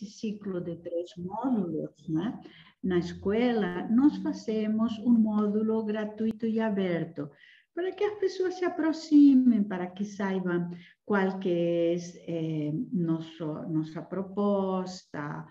esse ciclo de 3 módulos, né, na escola, nós fazemos um módulo gratuito e aberto, para que as pessoas se aproximem, para que saibam qual que é nossa proposta.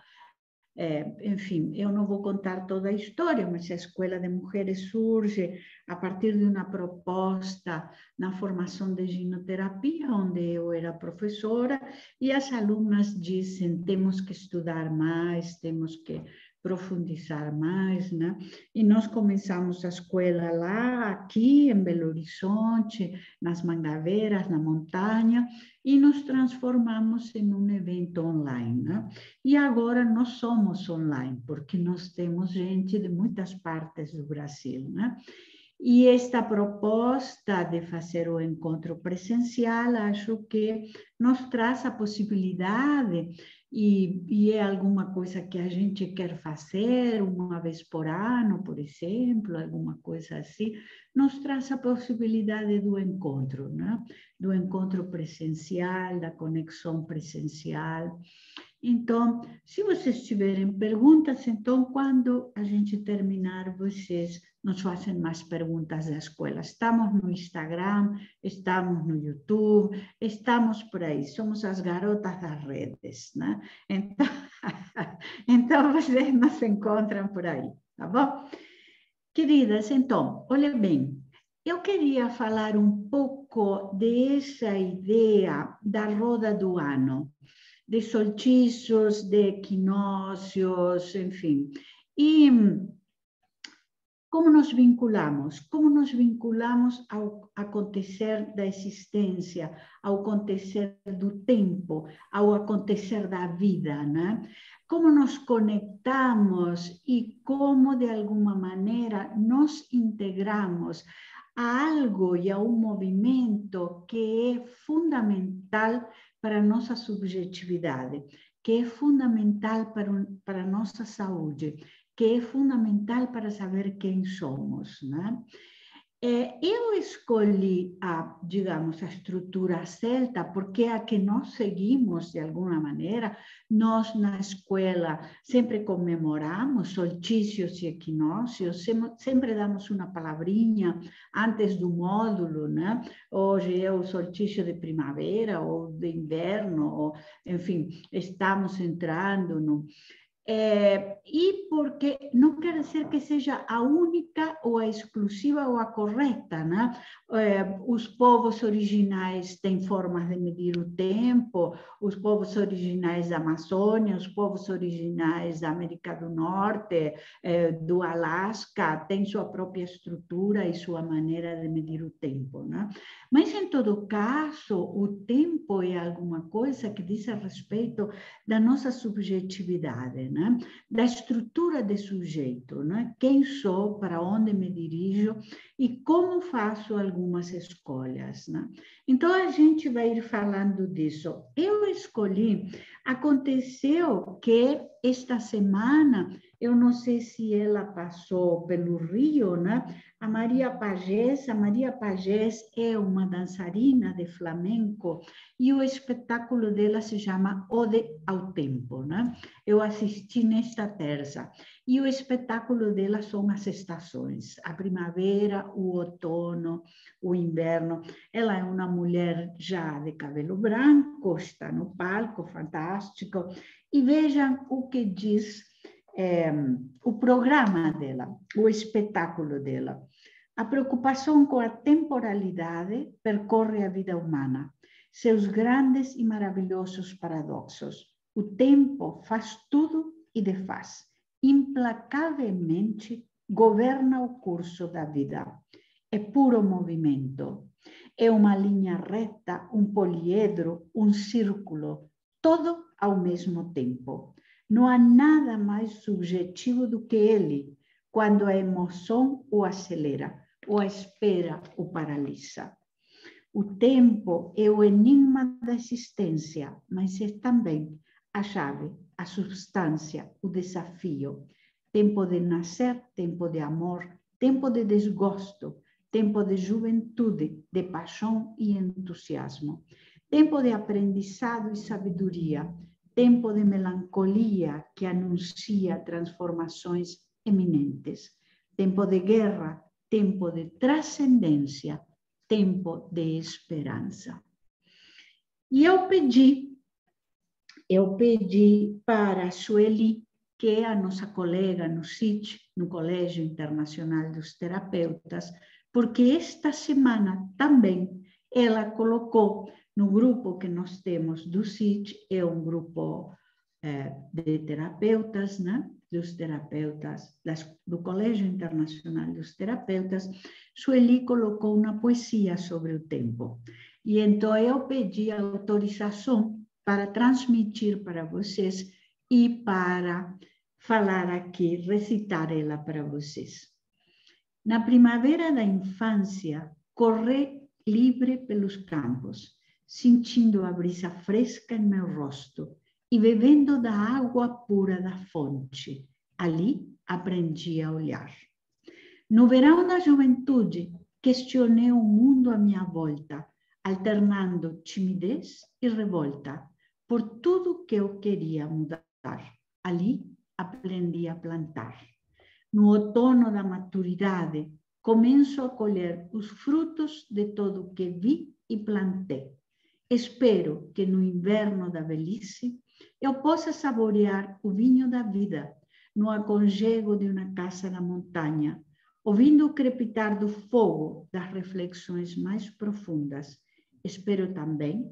Enfim, eu não vou contar toda a história, mas a Escola de Mulheres surge a partir de uma proposta na formação de ginoterapia, onde eu era professora, e as alunas dizem, temos que estudar mais, temos que profundizar mais, né? E nós começamos a escola lá, aqui em Belo Horizonte, nas Mangabeiras, na montanha, e nos transformamos em um evento online, né? E agora nós somos online, porque nós temos gente de muitas partes do Brasil, né? E esta proposta de fazer o encontro presencial, acho que nos traz a possibilidade, e é alguma coisa que a gente quer fazer uma vez por ano, por exemplo, alguma coisa assim, nos traz a possibilidade do encontro, né? Do encontro presencial, da conexão presencial. Então, se vocês tiverem perguntas, então, quando a gente terminar, vocês nos fazem mais perguntas da escola. Estamos no Instagram, estamos no YouTube, estamos por aí, somos as garotas das redes, né? Então, então vocês nos encontram por aí, tá bom? Queridas, então, olha bem, eu queria falar um pouco dessa ideia da roda do ano, de solstícios, de equinócios, enfim. E como nos vinculamos? Como nos vinculamos ao acontecer da existência, ao acontecer do tempo, ao acontecer da vida, né? Como nos conectamos e como, de alguma maneira, nos integramos a algo e a um movimento que é fundamental para a nossa subjetividade, que é fundamental para a nossa saúde, que é fundamental para saber quem somos, né? Eu escolhi digamos, a estrutura celta porque é a que nós seguimos de alguma maneira. Nós, na escola, sempre comemoramos solstícios e equinócios, sempre damos uma palavrinha antes do módulo, né? Hoje é o solstício de primavera ou de inverno, ou, enfim, estamos entrando no... E porque não quer dizer que seja a única ou a exclusiva ou a correta, né? Os povos originais têm formas de medir o tempo, os povos originais da Amazônia, os povos originais da América do Norte, do Alasca, têm sua própria estrutura e sua maneira de medir o tempo, né? Mas, em todo caso, o tempo é alguma coisa que diz a respeito da nossa subjetividade, né? Da estrutura de sujeito, né? Quem sou, para onde me dirijo e como faço algumas escolhas, né? Então, a gente vai ir falando disso. Eu escolhi, aconteceu que esta semana, eu não sei se ela passou pelo Rio, né? A Maria Pagés é uma dançarina de flamenco e o espetáculo dela se chama Ode ao Tempo, né? Eu assisti nesta terça e o espetáculo dela são as estações, a primavera, o outono, o inverno. Ela é uma mulher já de cabelo branco, está no palco, fantástico, e vejam o que diz o programa dela, o espetáculo dela. A preocupação com a temporalidade percorre a vida humana, seus grandes e maravilhosos paradoxos. O tempo faz tudo e desfaz, implacavelmente governa o curso da vida. É puro movimento, é uma linha reta, um poliedro, um círculo, tudo ao mesmo tempo. Não há nada mais subjetivo do que ele, quando a emoção o acelera, ou a espera o paralisa. O tempo é o enigma da existência, mas é também a chave, a substância, o desafio. Tempo de nascer, tempo de amor, tempo de desgosto, tempo de juventude, de paixão e entusiasmo. Tempo de aprendizado e sabedoria, tempo de melancolia que anuncia transformações eminentes, tempo de guerra, tempo de transcendência, tempo de esperança. E eu pedi para a Sueli, que é a nossa colega no CIT, no Colégio Internacional dos Terapeutas, porque esta semana também ela colocou no grupo que nós temos do CIT, é um grupo de terapeutas, né? Dos terapeutas, do Colégio Internacional dos Terapeutas, Sueli colocou uma poesia sobre o tempo. E então eu pedi autorização para transmitir para vocês e para falar aqui, recitar ela para vocês. Na primavera da infância, corri livre pelos campos, sentindo a brisa fresca em meu rosto e bebendo da água pura da fonte. Ali aprendi a olhar. No verão da juventude, questionei o mundo à minha volta, alternando timidez e revolta por tudo que eu queria mudar. Ali aprendi a plantar. No outono da maturidade, começo a colher os frutos de tudo o que vi e plantei. Espero que no inverno da velhice eu possa saborear o vinho da vida no aconchego de uma casa na montanha, ouvindo o crepitar do fogo das reflexões mais profundas. Espero também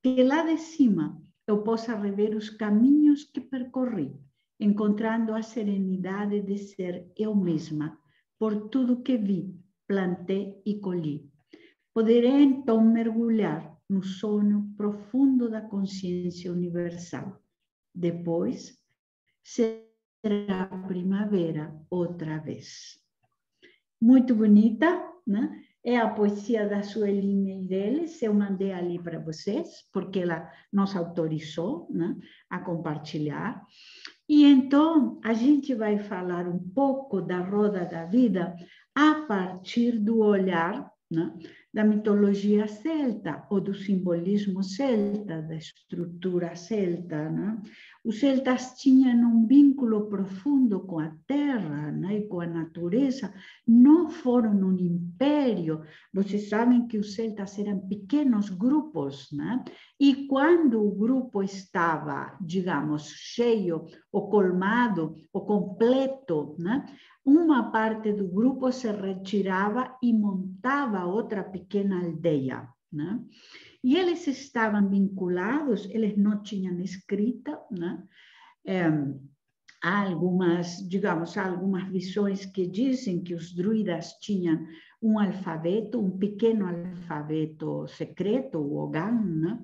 que lá de cima eu possa rever os caminhos que percorri, encontrando a serenidade de ser eu mesma, por tudo que vi, plantei e colhi. Poderei então mergulhar no sono profundo da consciência universal. Depois, será a primavera outra vez. Muito bonita, né? É a poesia da Sueli Meireles, eu mandei ali para vocês, porque ela nos autorizou, né, a compartilhar. E então, a gente vai falar um pouco da roda da vida a partir do olhar, né, da mitologia celta, ou do simbolismo celta, da estrutura celta, né? Os celtas tinham um vínculo profundo com a terra, né, e com a natureza, não foram um império. Vocês sabem que os celtas eram pequenos grupos, né? E quando o grupo estava, digamos, cheio, ou colmado, ou completo, né? Uma parte do grupo se retirava e montava outra pequena aldeia, né? E eles estavam vinculados, eles não tinham escrita, né? Há algumas, digamos, há algumas visões que dizem que os druidas tinham um alfabeto, um pequeno alfabeto secreto, o Ogham, né?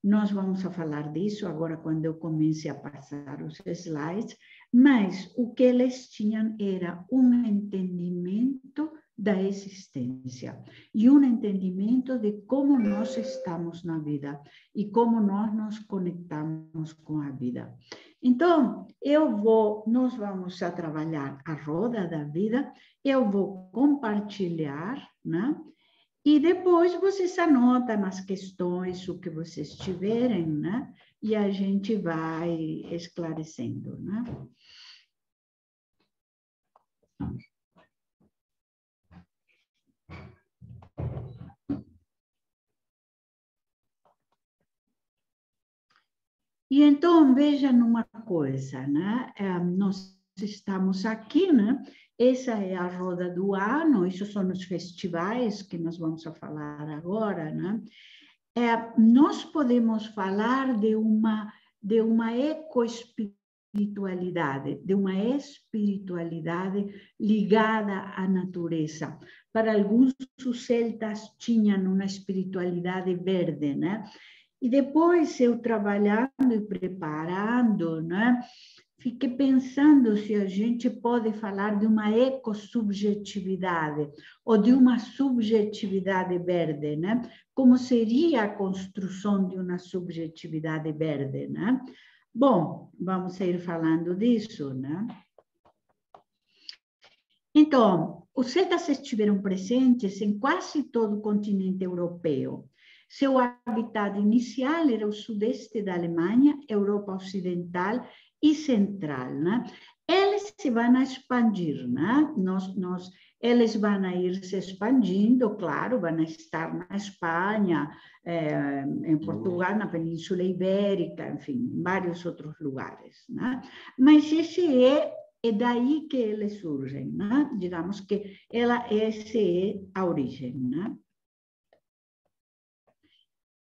Nós vamos a falar disso agora quando eu comece a passar os slides, mas o que eles tinham era um entendimento da existência e um entendimento de como nós estamos na vida e como nós nos conectamos com a vida. Então, nós vamos a trabalhar a roda da vida, eu vou compartilhar, né? E depois vocês anotam as questões, o que vocês tiverem, né? E a gente vai esclarecendo, né? E então, vejam uma coisa, né? Nós estamos aqui, né? Essa é a roda do ano, esses são os festivais que nós vamos a falar agora, né? Nós podemos falar de uma ecoespiritualidade, de uma espiritualidade ligada à natureza. Para alguns, os celtas tinham uma espiritualidade verde, né? E depois, eu trabalhando e preparando, né? Fiquei pensando se a gente pode falar de uma ecossubjetividade ou de uma subjetividade verde, né? Como seria a construção de uma subjetividade verde, né? Bom, vamos ir falando disso, né? Então, os celtas estiveram presentes em quase todo o continente europeu, Seu habitat inicial era o sudeste da Alemanha, Europa Ocidental e Central, né? Eles se vão expandir, né? Eles vão ir se expandindo, claro, vão estar na Espanha, em Portugal, na Península Ibérica, enfim, em vários outros lugares, né? Mas esse é daí que eles surgem, né? Digamos que essa é a origem, né?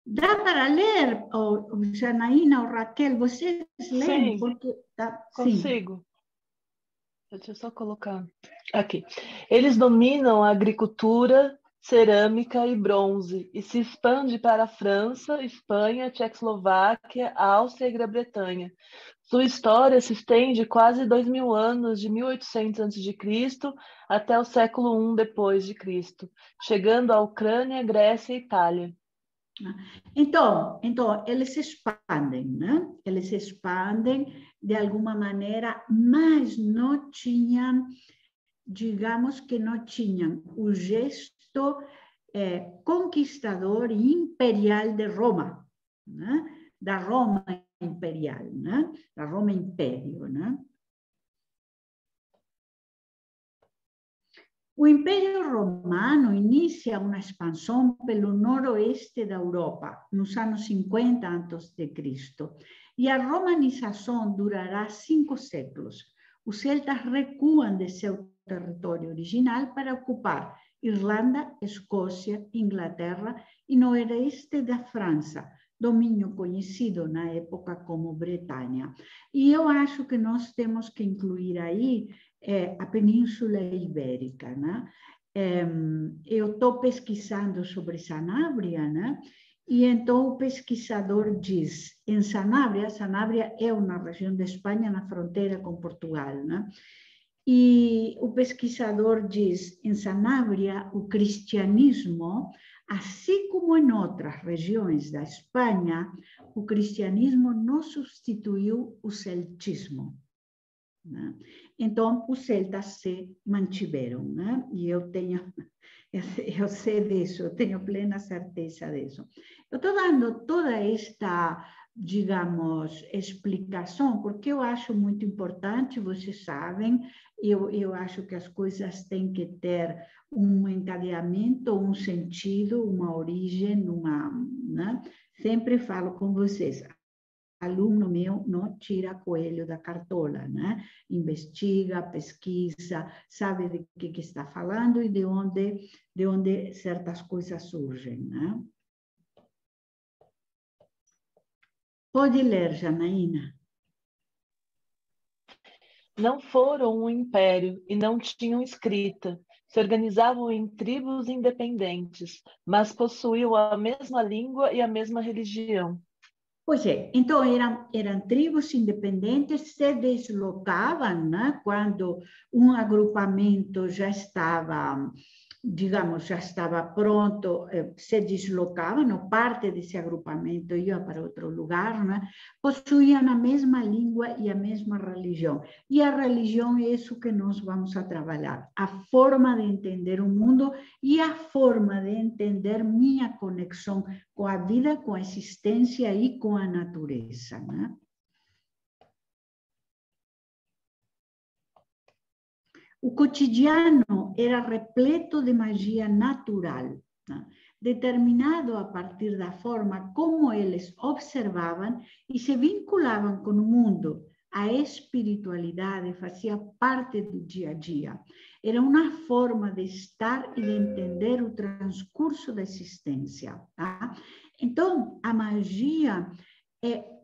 Dá para ler, Janaína ou Raquel, vocês leem? Sim, porque consigo. Deixa eu só colocar aqui. Eles dominam a agricultura, cerâmica e bronze e se expande para a França, Espanha, Tchecoslováquia, Áustria e Grã-Bretanha. Sua história se estende quase 2.000 anos, de 1800 a.C. até o século I depois de Cristo, chegando à Ucrânia, Grécia e Itália. Então, eles se expandem, né? Eles se expandem de alguma maneira, mas não tinham, digamos que não tinham o gesto conquistador e imperial de Roma, né? Da Roma imperial, né? Da Roma Império, né? O Império Romano inicia uma expansão pelo noroeste da Europa, nos anos 50 a.C., e a romanização durará 5 séculos. Os celtas recuam de seu território original para ocupar Irlanda, Escócia, Inglaterra e noroeste da França, domínio conhecido na época como Bretanha. E eu acho que nós temos que incluir aí a Península Ibérica, né? Eu estou pesquisando sobre Sanabria, né? E então o pesquisador diz, em Sanabria é uma região da Espanha na fronteira com Portugal, né? E o pesquisador diz, em Sanabria, o cristianismo, assim como em outras regiões da Espanha, o cristianismo não substituiu o celtismo, né? Então, os celtas se mantiveram, né? E eu sei disso, eu tenho plena certeza disso. Eu estou dando toda esta, digamos, explicação, porque eu acho muito importante, vocês sabem, eu acho que as coisas têm que ter um encadeamento, um sentido, uma origem, né? Sempre falo com vocês, aluno meu não tira coelho da cartola, né? Investiga, pesquisa, sabe de que está falando e de onde certas coisas surgem, né? Pode ler, Janaína. Não foram um império e não tinham escrita. Se organizavam em tribos independentes, mas possuíam a mesma língua e a mesma religião. Pois é, então eram tribos independentes, se deslocavam, né? Quando um agrupamento já estava, digamos, já estava pronto, se deslocavam, ou parte desse agrupamento ia para outro lugar, né? Possuíam a mesma língua e a mesma religião. E a religião é isso que nós vamos a trabalhar, a forma de entender o mundo e a forma de entender minha conexão com a vida, com a existência e com a natureza, né? O cotidiano era repleto de magia natural, né? Determinado a partir da forma como eles observavam e se vinculavam com o mundo. A espiritualidade fazia parte do dia a dia. Era uma forma de estar e de entender o transcurso da existência, tá? Então, a magia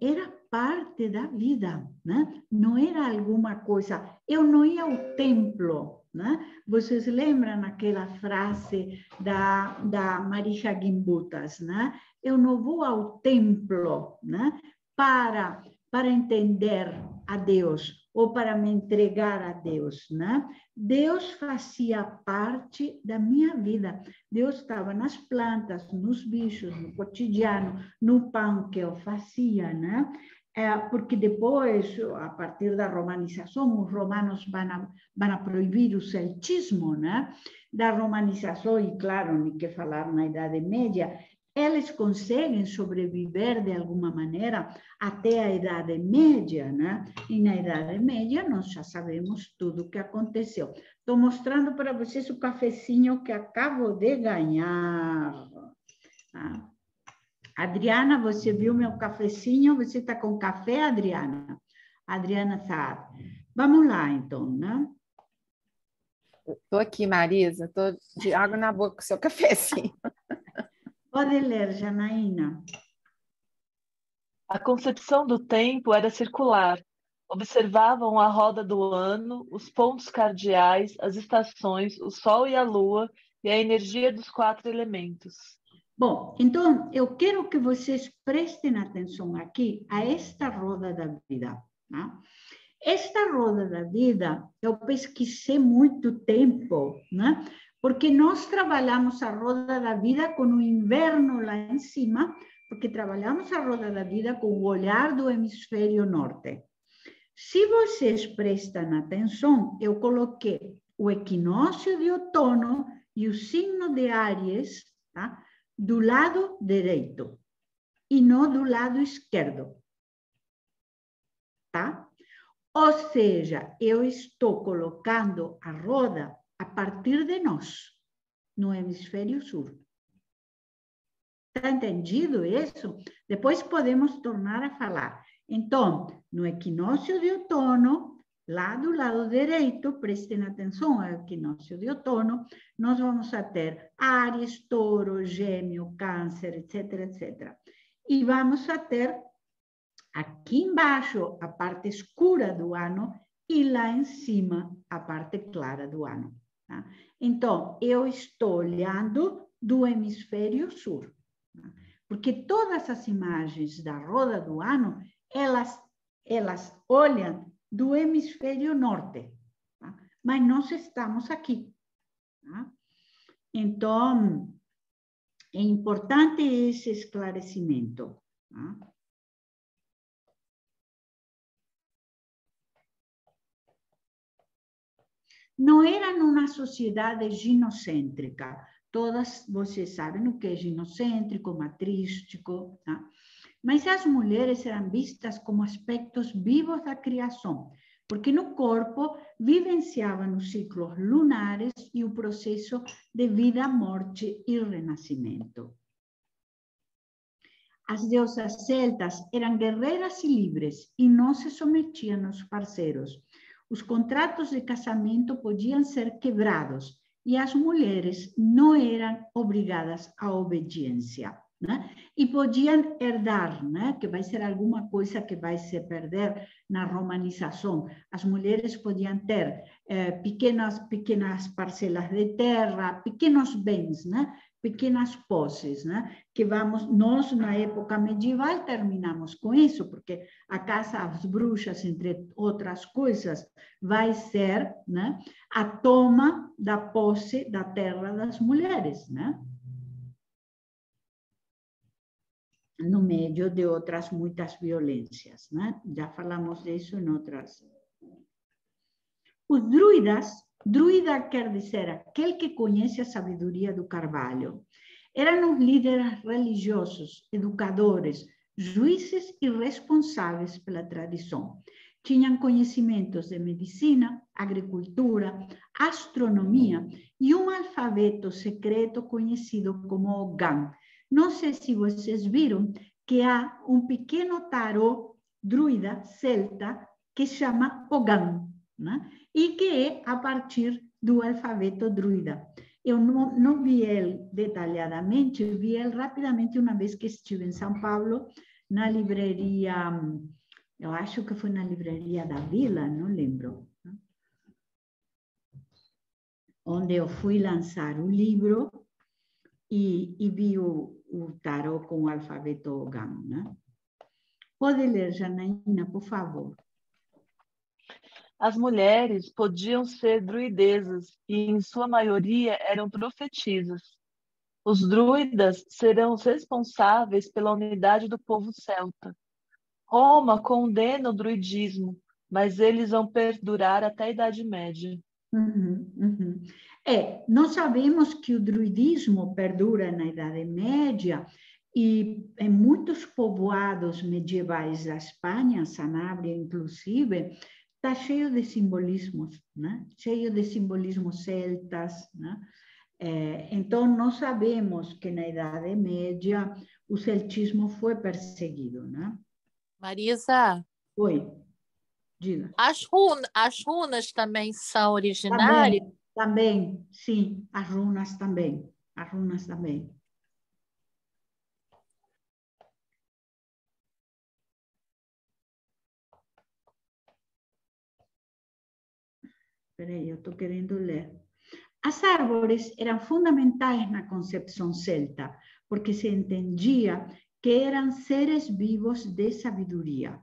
era parte da vida, né? Não era alguma coisa. Eu não ia ao templo, né? Vocês lembram aquela frase da Marija Gimbutas, né? Eu não vou ao templo, né? Para entender a Deus ou para me entregar a Deus, né? Deus fazia parte da minha vida. Deus estava nas plantas, nos bichos, no cotidiano, no pão que eu fazia, né? Porque depois, a partir da romanização, os romanos vão a proibir o celtismo, né? Da romanização, e claro, nem que falar na Idade Média, eles conseguem sobreviver de alguma maneira até a Idade Média, né? E na Idade Média nós já sabemos tudo o que aconteceu. Estou mostrando para vocês o cafezinho que acabo de ganhar. Tá? Adriana, você viu meu cafezinho? Você está com café, Adriana? Adriana sabe. Vamos lá, então, né? Estou aqui, Marisa, estou de água na boca com o seu cafezinho. Pode ler, Janaína. A concepção do tempo era circular. Observavam a roda do ano, os pontos cardeais, as estações, o sol e a lua e a energia dos 4 elementos. Bom, então eu quero que vocês prestem atenção aqui a esta roda da vida. Tá? Esta roda da vida eu pesquisei muito tempo, né? Porque nós trabalhamos a roda da vida com o inverno lá em cima, porque trabalhamos a roda da vida com o olhar do hemisfério norte. Se vocês prestam atenção, eu coloquei o equinócio de outono e o signo de Áries, tá? Do lado direito e não do lado esquerdo. Tá? Ou seja, eu estou colocando a roda a partir de nós, no hemisfério sul. Está entendido isso? Depois podemos tornar a falar. Então, no equinócio de outono, lá do lado direito, prestem atenção ao equinócio de outono, nós vamos a ter Áries, Touro, Gêmeo, Câncer, etc, etc. E vamos a ter aqui embaixo a parte escura do ano e lá em cima a parte clara do ano. Tá? Então, eu estou olhando do hemisfério sul. Tá? Porque todas as imagens da roda do ano, elas olham do hemisfério norte. Tá? Mas nós estamos aqui. Tá? Então, é importante esse esclarecimento. Tá? Não era numa sociedade ginocêntrica. Todas vocês sabem o que é ginocêntrico, matrístico, tá? Mas as mulheres eram vistas como aspectos vivos da criação, porque no corpo vivenciavam os ciclos lunares e o processo de vida, morte e renascimento. As deusas celtas eram guerreiras e livres e não se sometiam aos parceiros. Os contratos de casamento podiam ser quebrados e as mulheres não eram obrigadas à obediência, né? E podiam herdar, né? Que vai ser alguma coisa que vai se perder na romanização. As mulheres podiam ter pequenas parcelas de terra, pequenos bens, né? Pequenas posses, né? Que nós na época medieval terminamos com isso, porque a caça às bruxas, entre outras coisas, vai ser, né, a toma da posse da terra das mulheres, né? No meio de outras muitas violências, né? Já falamos disso em outras. Os druida quer dizer aquele que conhece a sabedoria do carvalho. Eram os líderes religiosos, educadores, juízes e responsáveis pela tradição. Tinham conhecimentos de medicina, agricultura, astronomia e um alfabeto secreto conhecido como Ogham. Não sei se vocês viram que há um pequeno tarô druida celta que se chama Ogham, né? E que é a partir do alfabeto druida. Eu não vi ele detalhadamente, vi ele rapidamente uma vez que estive em São Paulo, na livraria, eu acho que foi na livraria da Vila, não lembro, onde eu fui lançar o livro e vi o tarô com o alfabeto Ogham, né? Pode ler, Janaína, por favor. As mulheres podiam ser druidesas e, em sua maioria, eram profetisas. Os druidas serão os responsáveis pela unidade do povo celta. Roma condena o druidismo, mas eles vão perdurar até a Idade Média. Nós sabemos que o druidismo perdura na Idade Média e em muitos povoados medievais da Espanha, Sanabria inclusive, está cheio de simbolismos, né? Cheio de simbolismos celtas, né? Então, nós sabemos que na Idade Média o celtismo foi perseguido, né? Marisa, Oi, diga. as runas também são originárias? Também, sim, as runas também. As runas também. Espera aí, eu estou querendo ler. As árvores eram fundamentais na concepção celta, porque se entendia que eram seres vivos de sabedoria.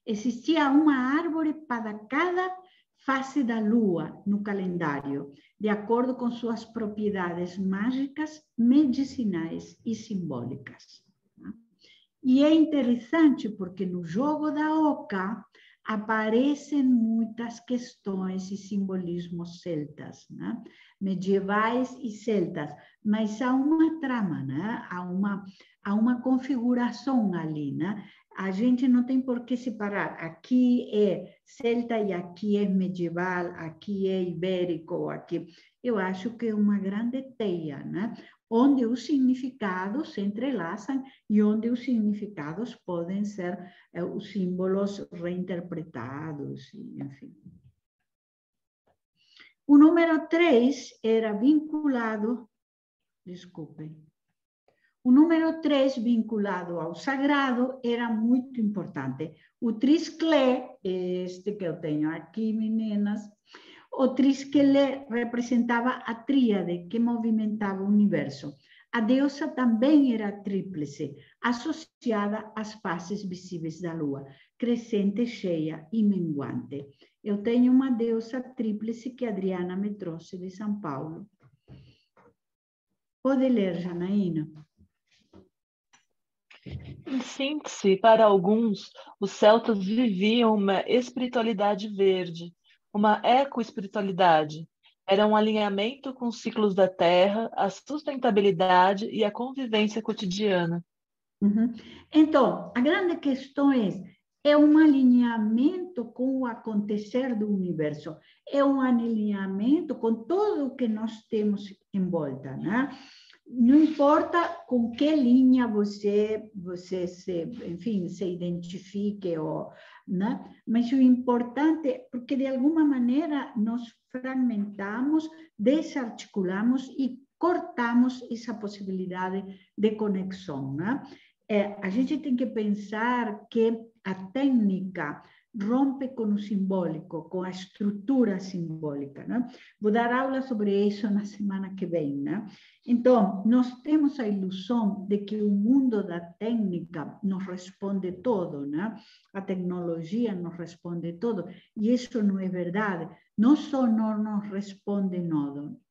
Existia uma árvore para cada fase da lua no calendário, de acordo com suas propriedades mágicas, medicinais e simbólicas. E é interessante porque no jogo da oca aparecem muitas questões e simbolismos celtas, né? Medievais e celtas, mas há uma trama, né? Há uma configuração ali, né? A gente não tem por que separar. Aqui é celta e aqui é medieval, aqui é ibérico, aqui. Eu acho que é uma grande teia, né? Onde os significados se entrelaçam e onde os significados podem ser os símbolos reinterpretados, enfim. O número 3 era vinculado, desculpem, o número 3 vinculado ao sagrado era muito importante. O trisclé, este que eu tenho aqui, meninas, o trisclé representava a tríade que movimentava o universo. A deusa também era tríplice, associada às faces visíveis da lua, crescente, cheia e minguante. Eu tenho uma deusa tríplice que a Adriana me trouxe de São Paulo. Pode ler, Janaína. Em síntese, para alguns, os celtas viviam uma espiritualidade verde, uma ecoespiritualidade. Era um alinhamento com os ciclos da terra, a sustentabilidade e a convivência cotidiana. Uhum. Então, a grande questão é um alinhamento com o acontecer do universo, é um alinhamento com tudo o que nós temos em volta, né? Não importa com que linha você se identifique, né? Mas o importante é porque, de alguma maneira, nós fragmentamos, desarticulamos e cortamos essa possibilidade de conexão, né? A gente tem que pensar que a técnica rompe com o simbólico, com a estrutura simbólica, né? Vou dar aula sobre isso na semana que vem, né? Então, nós temos a ilusão de que o mundo da técnica nos responde todo, né? A tecnologia nos responde todo, e isso não é verdade. Não só não nos responde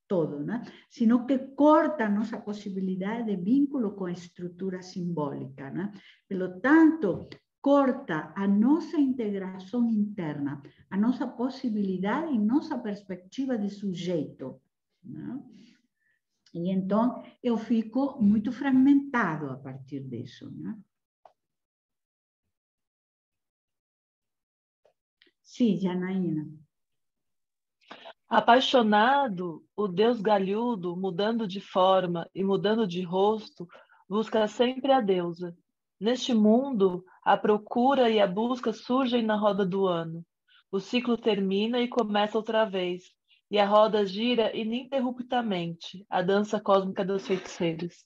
todo, né? Sino que corta a nossa possibilidade de vínculo com a estrutura simbólica, né? Pelo tanto, corta a nossa integração interna, a nossa possibilidade e nossa perspectiva de sujeito, né? E então eu fico muito fragmentado a partir disso, né? Sim, Janaína. Apaixonado, o deus galhudo, mudando de forma e mudando de rosto, busca sempre a deusa. Neste mundo, a procura e a busca surgem na roda do ano. O ciclo termina e começa outra vez, e a roda gira ininterruptamente, a dança cósmica das feiticeiras.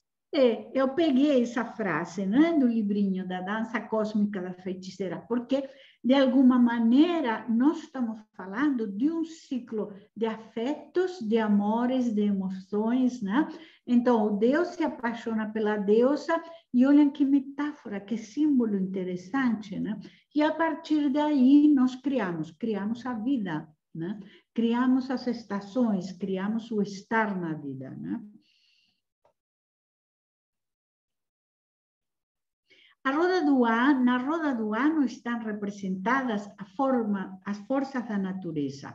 Eu peguei essa frase, né, do livrinho da Dança Cósmica da Feiticeira, porque, de alguma maneira, nós estamos falando de um ciclo de afetos, de amores, de emoções, né? Então, o Deus se apaixona pela deusa, e olhem que metáfora, que símbolo interessante, né? E a partir daí nós criamos a vida, né? Criamos as estações, criamos o estar na vida, né? Na roda do ano estão representadas as forças da natureza.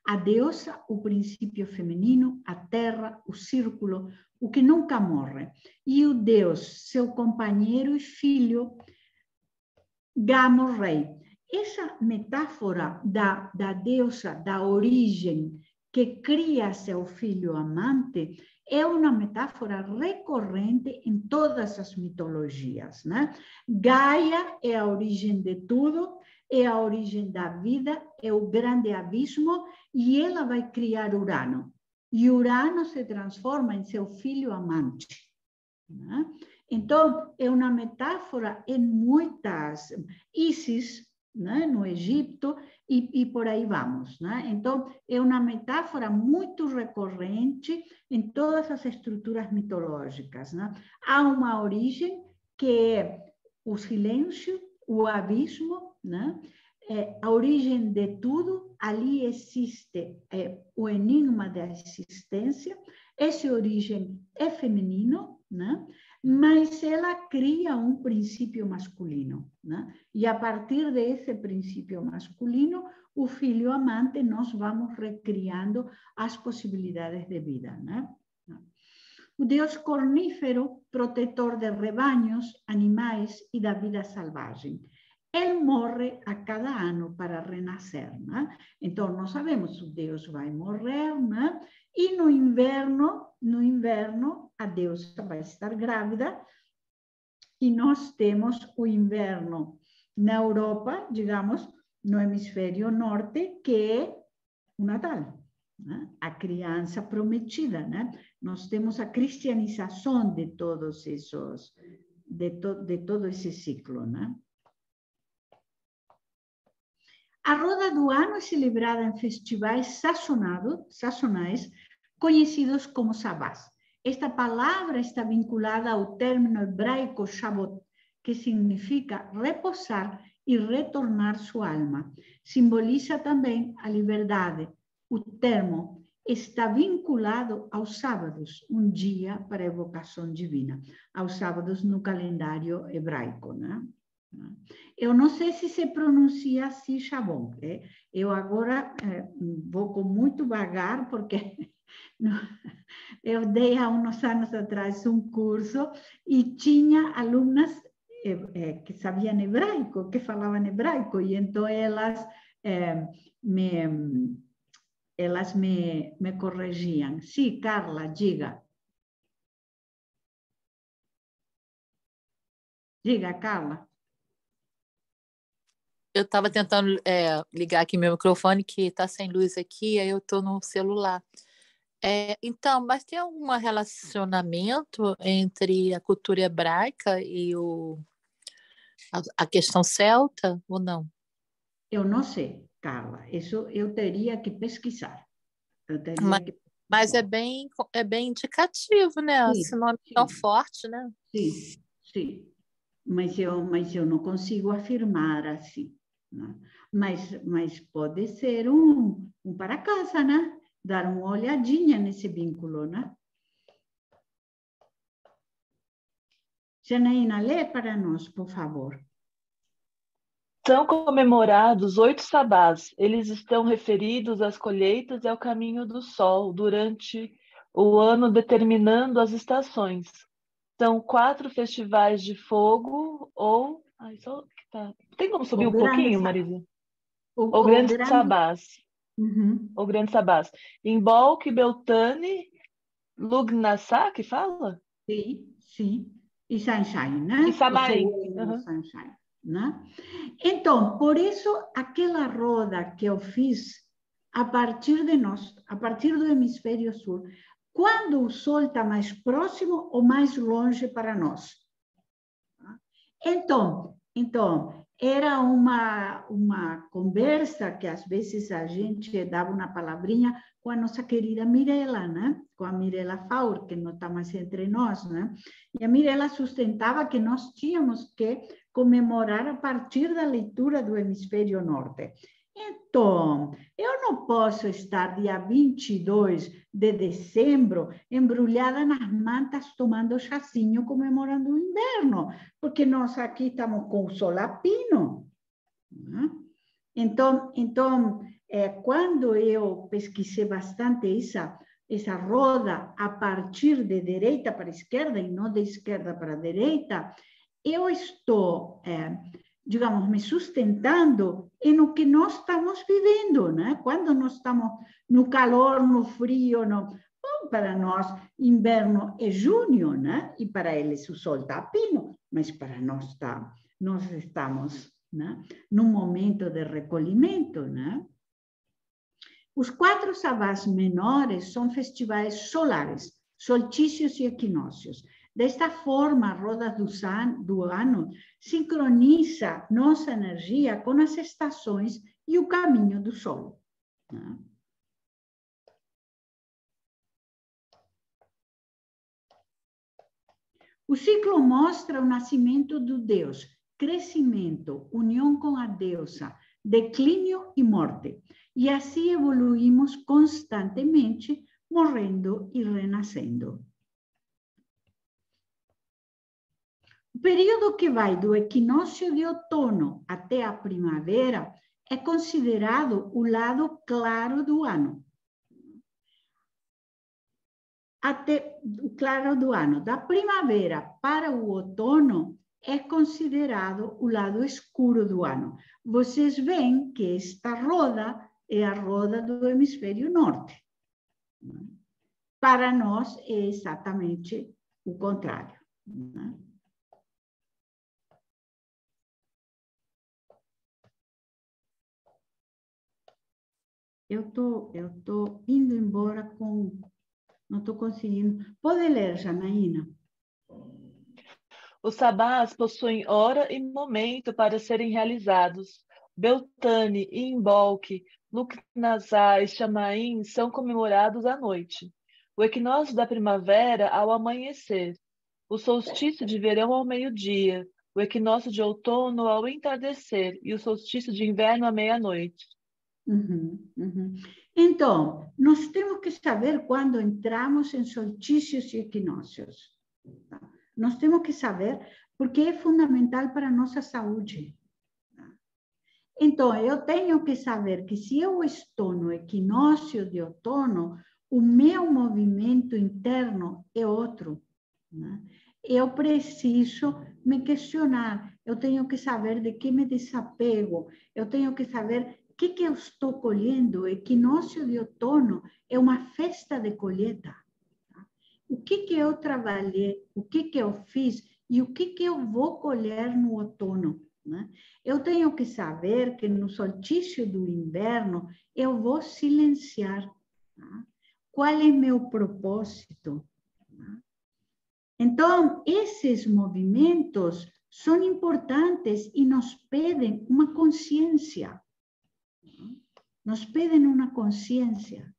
A deusa, o princípio feminino, a terra, o círculo, o que nunca morre. E o Deus, seu companheiro e filho, Gamo Rei. Essa metáfora da deusa, da origem, que cria seu filho amante, é uma metáfora recorrente em todas as mitologias, né? Gaia é a origem de tudo, é a origem da vida, é o grande abismo, e ela vai criar Urano. E Urano se transforma em seu filho amante, né? Então, é uma metáfora em muitas... Ísis, né, no Egito, e por aí vamos, né? Então, é uma metáfora muito recorrente em todas as estruturas mitológicas, né? Há uma origem que é o silêncio, o abismo, né? A origem de tudo, ali existe o enigma da existência, essa origem é feminino, né? Mas ela cria um princípio masculino, né? E a partir desse princípio masculino, o filho amante, nós vamos recriando as possibilidades de vida, né? O Deus cornífero, protetor de rebanhos, animais e da vida selvagem. Ele morre a cada ano para renascer, né? Então, nós sabemos que o Deus vai morrer, né? E no inverno, a deusa vai estar grávida, e nós temos o inverno na Europa, digamos, no hemisfério norte, que é o Natal, né? A criança prometida, né? Nós temos a cristianização de todos esses, de todo esse ciclo, né? A roda do ano é celebrada em festivais sazonais, conhecidos como sabás. Esta palavra está vinculada ao término hebraico Shabbot, que significa reposar e retornar sua alma. Simboliza também a liberdade. O termo está vinculado aos sábados, um dia para a evocação divina, aos sábados no calendário hebraico, né? Eu não sei se se pronuncia assim, Shabbos. Eu agora vou com muito vagar, porque eu dei há uns anos atrás um curso e tinha alunas que sabiam hebraico, que falavam hebraico, e então elas me corrigiam. Sim, Carla, diga. Diga, Carla. Eu estava tentando ligar aqui meu microfone, que está sem luz aqui, aí eu estou no celular. Então, mas tem algum relacionamento entre a cultura hebraica e a questão celta, ou não? Eu não sei, Carla. Isso eu teria que pesquisar. Mas é bem indicativo, né? Sim, Esse nome é tão forte, né? Sim, sim. Mas eu não consigo afirmar assim, né? Mas pode ser um para casa, né? Dar uma olhadinha nesse vínculo, né? Janaína, lê para nós, por favor. São comemorados 8 sabás. Eles estão referidos às colheitas e ao caminho do sol durante o ano, determinando as estações. São 4 festivais de fogo ou... Ai, só que tá... Tem como subir um pouquinho, Marisa? Ou grandes sabás. Uhum. Ou grandes sabás. Imbolc, Beltane, Lughnasadh, que fala? Sim, sim. E Sunshine, né? E Samaim. Sunshine, né? Então, por isso, aquela roda que eu fiz, a partir de nós, a partir do hemisfério sul, quando o Sol está mais próximo ou mais longe para nós. Então era uma conversa que às vezes a gente dava uma palavrinha com a nossa querida Mirela, né? Com a Mirela Faur, que não está mais entre nós, né? E a Mirela sustentava que nós tínhamos que comemorar a partir da leitura do hemisfério norte. Então, eu não posso estar dia 22 de dezembro embrulhada nas mantas tomando chazinho comemorando o inverno, porque nós aqui estamos com o sol a pino. Então quando eu pesquisei bastante essa roda a partir de direita para esquerda e não de esquerda para direita, eu estou, digamos, me sustentando no que nós estamos vivendo, né? Quando nós estamos no calor, no frio, bom, para nós, inverno é junho, né? E para eles o sol está a pino, mas para nós nós estamos, né, num momento de recolhimento, né? Os 4 sabás menores são festivais solares, solstícios e equinócios. Desta forma, a roda do ano sincroniza nossa energia com as estações e o caminho do Sol. O ciclo mostra o nascimento do Deus, crescimento, união com a deusa, declínio e morte. E assim evoluímos constantemente, morrendo e renascendo. O período que vai do equinócio de outono até a primavera é considerado o lado claro do ano. Até o claro do ano. Da primavera para o outono é considerado o lado escuro do ano. Vocês veem que esta roda é a roda do hemisfério norte. Para nós é exatamente o contrário. Eu tô indo embora com... Não estou conseguindo. Pode ler, Janaína. Os sabás possuem hora e momento para serem realizados. Beltane, Imbolc, Lughnasadh e Chamain são comemorados à noite. O equinócio da primavera ao amanhecer. O solstício de verão ao meio-dia. O equinócio de outono ao entardecer. E o solstício de inverno à meia-noite. Então, nós temos que saber quando entramos em solstícios e equinócios. Tá? Nós temos que saber porque é fundamental para a nossa saúde. Tá? Então, eu tenho que saber que se eu estou no equinócio de outono, o meu movimento interno é outro. Né? Eu preciso me questionar, eu tenho que saber de que me desapego, eu tenho que saber o que eu estou colhendo. O equinócio de outono é uma festa de colheita. Tá? O que eu trabalhei, o que eu fiz e o que eu vou colher no outono. Né? Eu tenho que saber que no solstício do inverno eu vou silenciar. Tá? Qual é meu propósito? Tá? Então, esses movimentos são importantes e nos pedem uma consciência. Nos pedem uma consciência.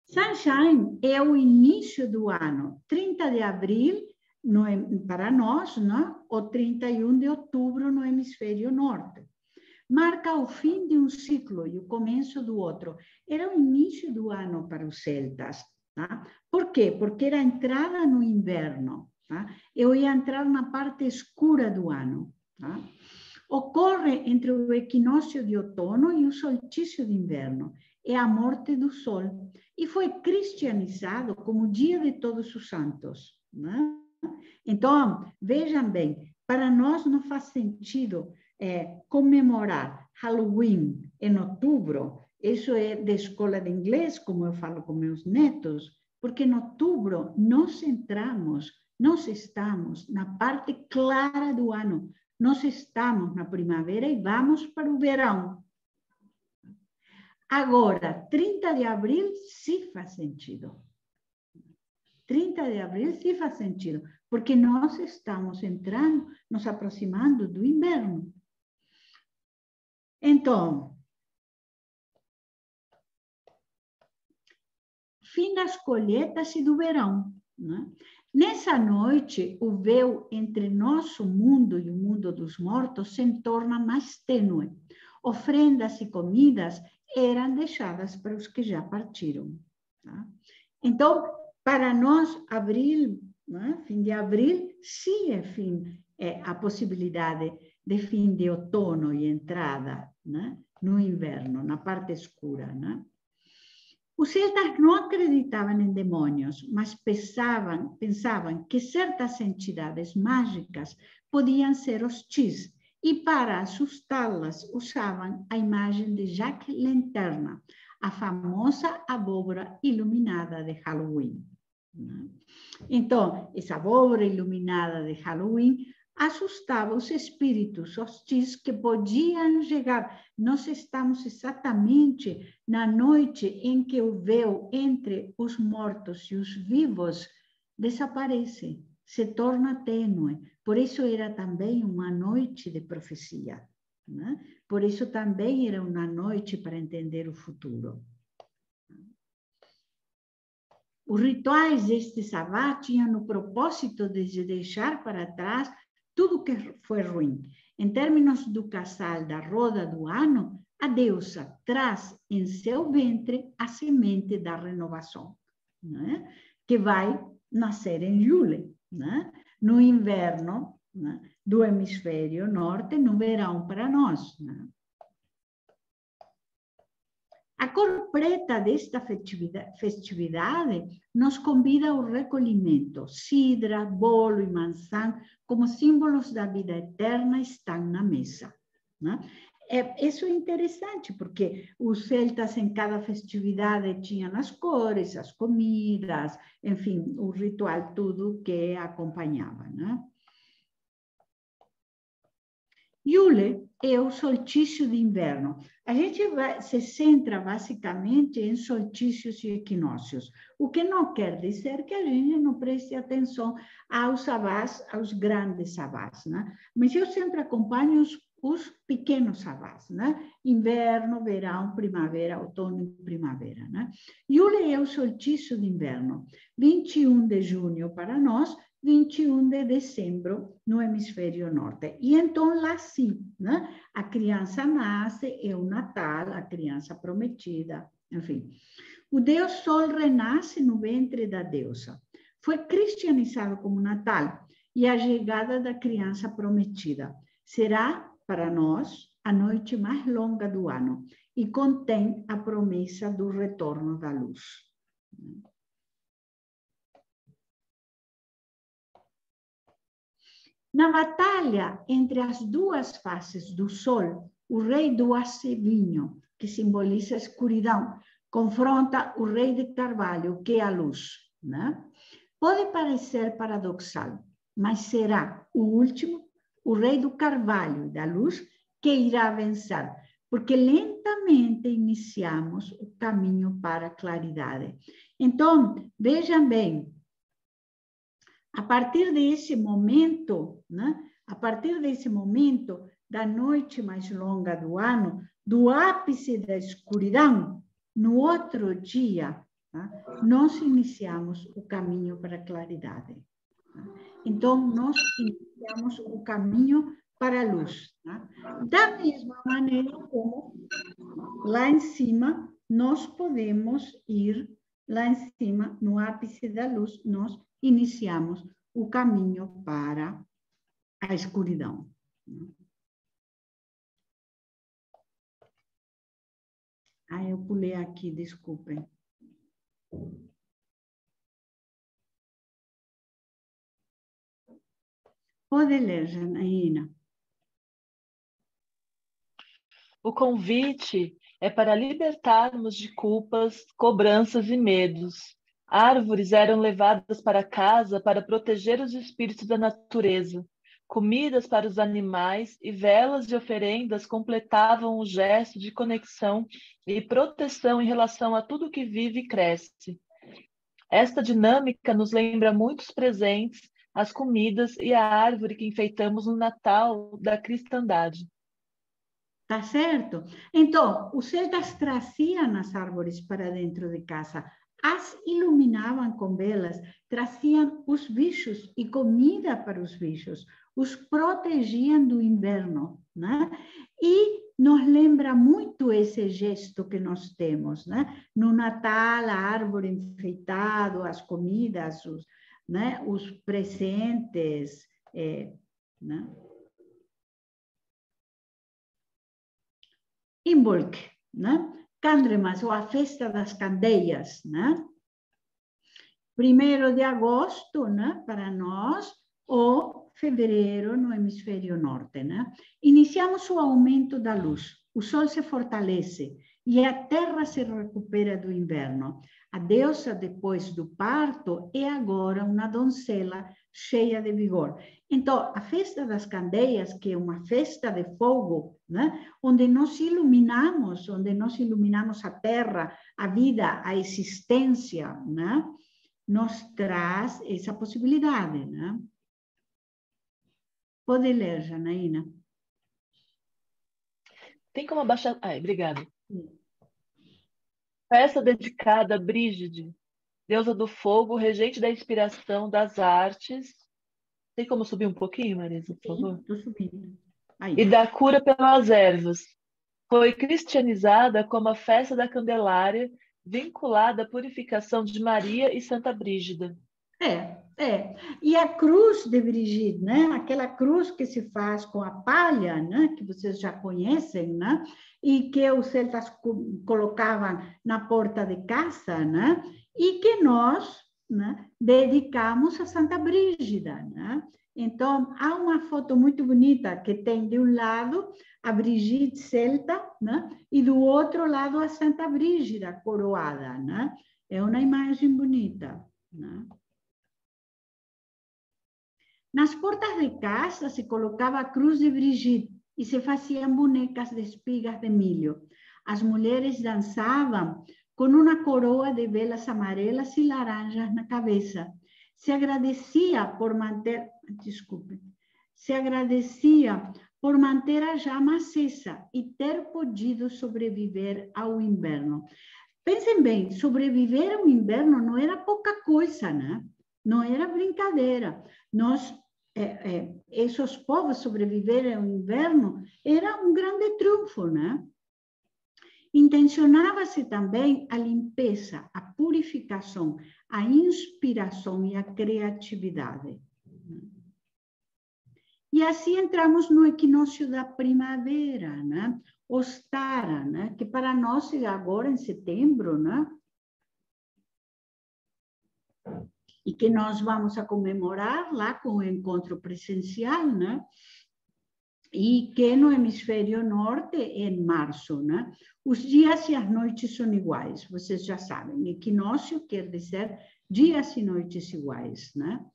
Sunshine é o início do ano, 30 de abril para nós, não? Ou 31 de outubro no hemisfério norte. Marca o fim de um ciclo e o começo do outro. Era o início do ano para os celtas. Tá? Por quê? Porque era a entrada no inverno. Tá? Eu ia entrar na parte escura do ano. Tá? Ocorre entre o equinócio de outono e o solstício de inverno. É a morte do sol. E foi cristianizado como o Dia de Todos os Santos. Né? Então, vejam bem, para nós não faz sentido comemorar Halloween em outubro. Isso é da escola de inglês, como eu falo com meus netos, porque em outubro nós estamos na parte clara do ano. Nós estamos na primavera e vamos para o verão. Agora, 30 de abril sim faz sentido. 30 de abril sim faz sentido, porque nós estamos entrando, nos aproximando do inverno. Então, fim das colheitas e do verão. Né? Nessa noite, o véu entre nosso mundo e o mundo dos mortos se torna mais tênue. Ofrendas e comidas eram deixadas para os que já partiram. Tá? Então, para nós, abril, né? Fim de abril, sim é a possibilidade de fim de outono e entrada, né, no inverno, na parte escura, né? Os celtas não acreditavam em demônios, mas pensavam que certas entidades mágicas podiam ser hostis, e para assustá-las usavam a imagem de Jack Lanterna, a famosa abóbora iluminada de Halloween. Então, essa abóbora iluminada de Halloween assustava os espíritos hostis que podiam chegar. Nós estamos exatamente na noite em que o véu entre os mortos e os vivos desaparece, se torna tênue. Por isso era também uma noite de profecia, né? Por isso também era uma noite para entender o futuro. Os rituais deste sabá tinham o propósito de deixar para trás tudo que foi ruim. Em termos do casal da roda do ano, a deusa traz em seu ventre a semente da renovação, né? Que vai nascer em julho, né? No inverno, né, do hemisfério norte, no verão para nós, né? A cor preta desta festividade nos convida ao recolhimento. Cidra, bolo e maçã, como símbolos da vida eterna, estão na mesa, né? Isso é interessante, porque os celtas, em cada festividade, tinham as cores, as comidas, enfim, o ritual, tudo que acompanhava, né? Yule é o solstício de inverno. A gente se centra basicamente em solstícios e equinócios, o que não quer dizer que a gente não preste atenção aos sabás, aos grandes sabás, né? Mas eu sempre acompanho os pequenos sabás, né? Inverno, verão, primavera, outono e primavera, né? Yule é o solstício de inverno, 21 de junho para nós, 21 de dezembro no hemisfério norte. E então lá sim, né? A criança nasce, é o Natal, a criança prometida, enfim. O Deus Sol renasce no ventre da deusa. Foi cristianizado como Natal e a chegada da criança prometida. Será, para nós, a noite mais longa do ano e contém a promessa do retorno da luz. Na batalha entre as duas faces do sol, o rei do acevinho, que simboliza a escuridão, confronta o rei de carvalho, que é a luz, né? Pode parecer paradoxal, mas será o último, o rei do carvalho, da luz, que irá vencer, porque lentamente iniciamos o caminho para a claridade. Então, vejam bem, a partir desse momento, né? A partir desse momento da noite mais longa do ano, do ápice da escuridão, no outro dia, né, nós iniciamos o caminho para a claridade. Né? Então, nós iniciamos o caminho para a luz. Né? Da mesma maneira como lá em cima, nós podemos ir lá em cima, no ápice da luz, nós iniciamos o caminho para a escuridão. Eu pulei aqui, desculpem. Pode ler, Janaína. O convite é para libertarmos de culpas, cobranças e medos. Árvores eram levadas para casa para proteger os espíritos da natureza. Comidas para os animais e velas de oferendas completavam o gesto de conexão e proteção em relação a tudo que vive e cresce. Esta dinâmica nos lembra muitos presentes, as comidas e a árvore que enfeitamos no Natal da cristandade. Tá certo? Então, os celtas traziam as árvores para dentro de casa, as iluminavam com velas, traziam os bichos e comida para os bichos, os protegiam do inverno, né? E nos lembra muito esse gesto que nós temos, né? No Natal, a árvore enfeitada, as comidas, né? Os presentes, né? Imbolc, né? Candlemas, ou a festa das candeias, né? 1º de agosto, né? Para nós, ou fevereiro no hemisfério norte, né? Iniciamos o aumento da luz, o sol se fortalece e a terra se recupera do inverno. A deusa, depois do parto, é agora uma doncela cheia de vigor. Então, a festa das candeias, que é uma festa de fogo, né? Onde nós iluminamos a terra, a vida, a existência, né? Nos traz essa possibilidade, né? Pode ler, Janaína. Tem como abaixar... obrigada. Festa dedicada a Brígide, deusa do fogo, regente da inspiração, das artes. Tem como subir um pouquinho, Marisa, por favor? Estou subindo. Aí. E da cura pelas ervas. Foi cristianizada como a festa da Candelária, vinculada à purificação de Maria e Santa Brígida. E a cruz de Brigitte, né? Aquela cruz que se faz com a palha, né? Que vocês já conhecem, né? E que os celtas colocavam na porta de casa, né? E que nós, né, dedicamos a Santa Brígida, né? Então, há uma foto muito bonita que tem de um lado a Brigitte celta, né? E do outro lado a Santa Brígida coroada, né? É uma imagem bonita, né? Nas portas de casa se colocava a cruz de Brigitte e se faziam bonecas de espigas de milho. As mulheres dançavam com uma coroa de velas amarelas e laranjas na cabeça. Se agradecia por manter a chama acesa e ter podido sobreviver ao inverno. Pensem bem, sobreviver ao inverno não era pouca coisa, né? Não era brincadeira. Esses povos sobreviverem ao inverno era um grande triunfo, né? Intencionava-se também a limpeza, a purificação, a inspiração e a criatividade. E assim entramos no equinócio da primavera, né? Ostara, né? Que para nós é agora em setembro, né? E que nós vamos a comemorar lá com o encontro presencial, né? E que no hemisfério norte é em março, né? Os dias e as noites são iguais, vocês já sabem. Equinócio quer dizer dias e noites iguais, né?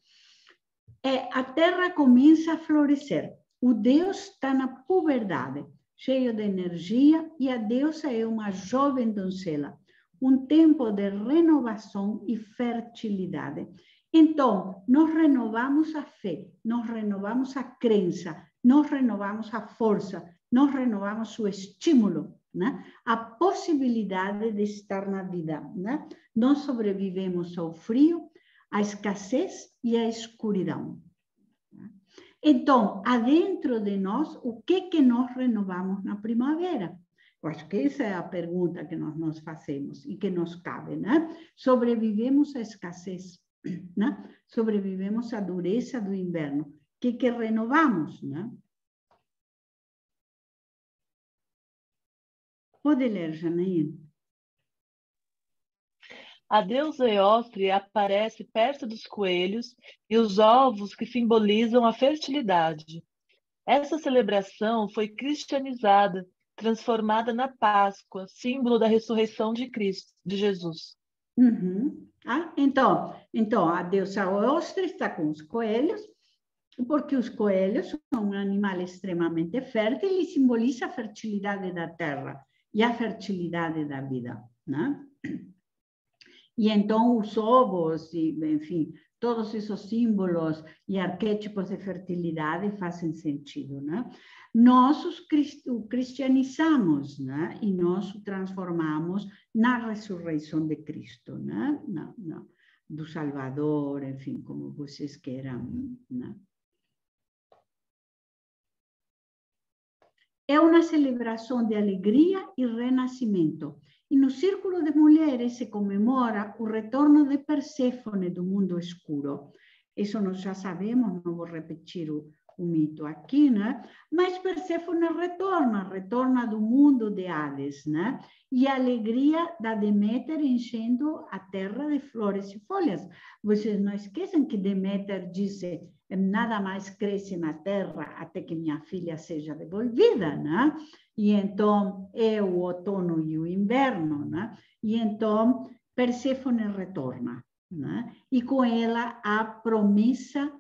A terra começa a florescer. O Deus está na puberdade, cheio de energia, e a deusa é uma jovem doncela. Um tempo de renovação e fertilidade. Então, nós renovamos a fé, nós renovamos a crença, nós renovamos a força, nós renovamos o estímulo, né? A possibilidade de estar na vida, né? Nós sobrevivemos ao frio, à escassez e à escuridão. Então, adentro de nós, o que nós renovamos na primavera? Eu acho que essa é a pergunta que nós nos fazemos e que nos cabe, né? Sobrevivemos à escassez, né? Sobrevivemos à dureza do inverno. O que renovamos, né? Pode ler, Janaína. A deusa Eostre aparece perto dos coelhos e os ovos que simbolizam a fertilidade. Essa celebração foi cristianizada, transformada na Páscoa, símbolo da ressurreição de Cristo, de Jesus. Uhum. Então, a deusa Eostre está com os coelhos, porque os coelhos são um animal extremamente fértil e simboliza a fertilidade da terra e a fertilidade da vida, né? E então os ovos, e, enfim, todos esses símbolos e arquétipos de fertilidade fazem sentido, né? Nós o cristianizamos, né? E nós o transformamos na ressurreição de Cristo, né? Do Salvador, enfim, como vocês queiram, né? É uma celebração de alegria e renascimento. E no círculo de mulheres se comemora o retorno de Perséfone do mundo escuro. Isso nós já sabemos, não vou repetir o mito aqui, né? Mas Perséfone retorna do mundo de Hades, né? E a alegria da Deméter enchendo a terra de flores e folhas. Vocês não esquecem que Deméter disse: nada mais cresce na terra até que minha filha seja devolvida, né? E então é o outono e o inverno, né? E então Perséfone retorna, né? E com ela a promessa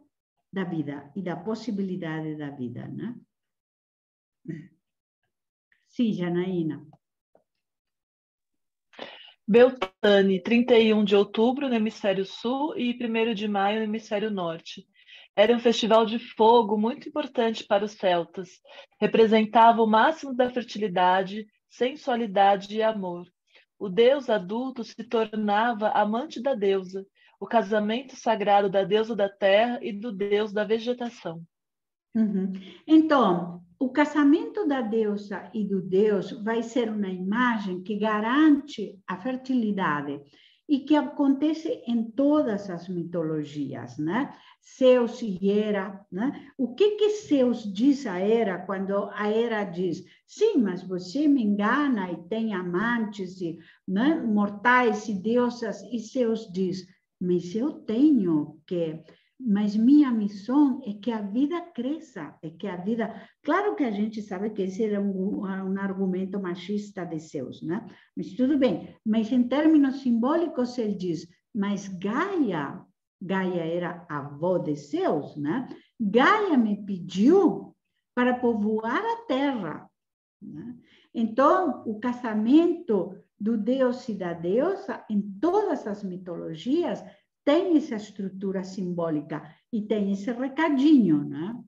da vida e da possibilidade da vida, né? Sim, Janaína. Beltane, 31 de outubro no hemisfério sul e 1º de maio no hemisfério norte. Era um festival de fogo muito importante para os celtas. Representava o máximo da fertilidade, sensualidade e amor. O deus adulto se tornava amante da deusa, o casamento sagrado da deusa da terra e do deus da vegetação. Uhum. Então, o casamento da deusa e do deus vai ser uma imagem que garante a fertilidade e que acontece em todas as mitologias, né? Zeus e Hera, né? O que Zeus diz a Hera quando a Hera diz: sim, mas você me engana e tem amantes e, né, mortais e deusas, e Zeus diz: mas eu tenho que... Mas minha missão é que a vida cresça, é que a vida... Claro que a gente sabe que esse era um argumento machista de Zeus, né? Mas tudo bem. Mas em termos simbólicos ele diz, mas Gaia era a avó de Zeus, né? Gaia me pediu para povoar a terra, né? Então, o casamento do deus e da deusa, em todas as mitologias, tem essa estrutura simbólica e tem esse recadinho, né?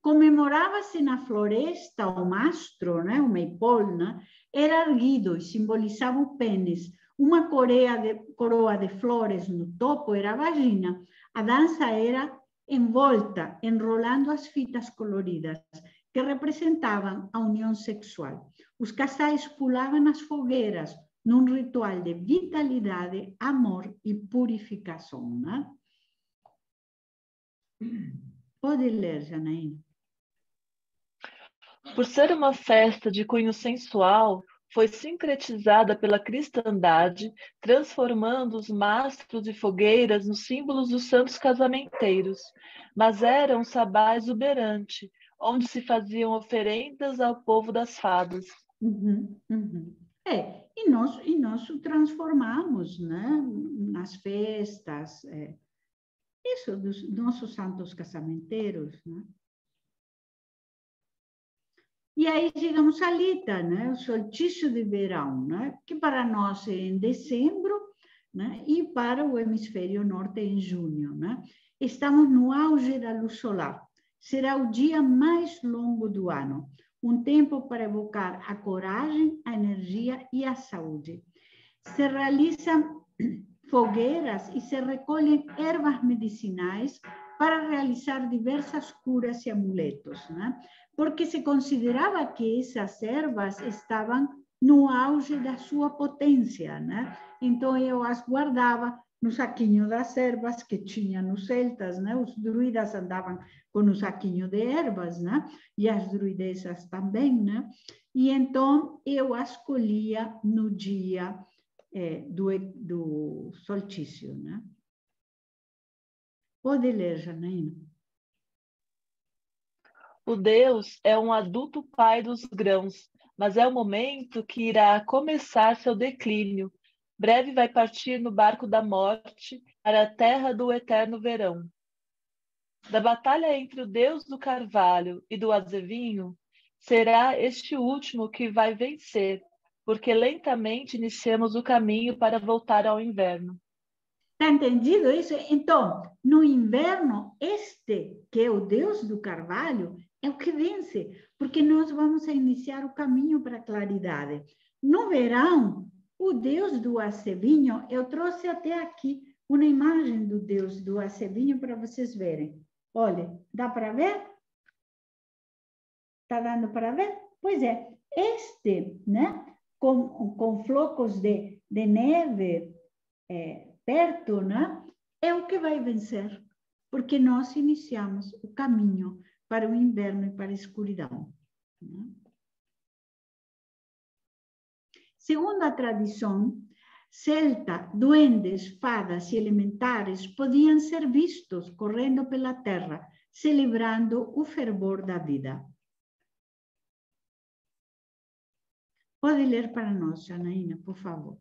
Comemorava-se na floresta o mastro, né? O Maypole, né? Era erguido e simbolizava o pênis. Uma coroa de flores no topo era a vagina. A dança era envolta, enrolando as fitas coloridas, que representavam a união sexual. Os casais pulavam as fogueiras num ritual de vitalidade, amor e purificação, né? Pode ler, Janaína. Por ser uma festa de cunho sensual, foi sincretizada pela cristandade, transformando os mastros e fogueiras nos símbolos dos santos casamenteiros. Mas era um sabá exuberante, onde se faziam oferendas ao povo das fadas. Uhum, uhum. E nós o transformamos, né? Nas festas, isso dos nossos santos casamenteiros, né? E aí chegamos à Lita, né? O solstício de verão, né? Que para nós é em dezembro, né? E para o hemisfério norte em junho, né? Estamos no auge da luz solar. Será o dia mais longo do ano. Um tempo para evocar a coragem, a energia e a saúde. Se realizam fogueiras e se recolhem ervas medicinais para realizar diversas curas e amuletos, né? Porque se considerava que essas ervas estavam no auge da sua potência, né? Então eu as guardava no saquinho das ervas que tinha nos celtas, né? Os druidas andavam com o saquinho de ervas, né? E as druidesas também, né? E então eu as colhia no dia do solstício, né? Pode ler, Janaína. O Deus é um adulto pai dos grãos, mas é o momento que irá começar seu declínio. Breve vai partir no barco da morte para a terra do eterno verão. Da batalha entre o Deus do carvalho e do azevinho, será este último que vai vencer, porque lentamente iniciamos o caminho para voltar ao inverno. Está entendido isso? Então, no inverno, que é o Deus do carvalho, é o que vence, porque nós vamos iniciar o caminho para a claridade. No verão, o Deus do acevinho, eu trouxe até aqui uma imagem do Deus do acevinho para vocês verem. Olha, dá para ver? Está dando para ver? Pois é, né, com flocos de neve perto, né? é o que vai vencer, porque nós iniciamos o caminho para o inverno e para a escuridão. Segundo a tradição celta, duendes, fadas e elementares podiam ser vistos correndo pela terra, celebrando o fervor da vida. Pode ler para nós, Janaína, por favor.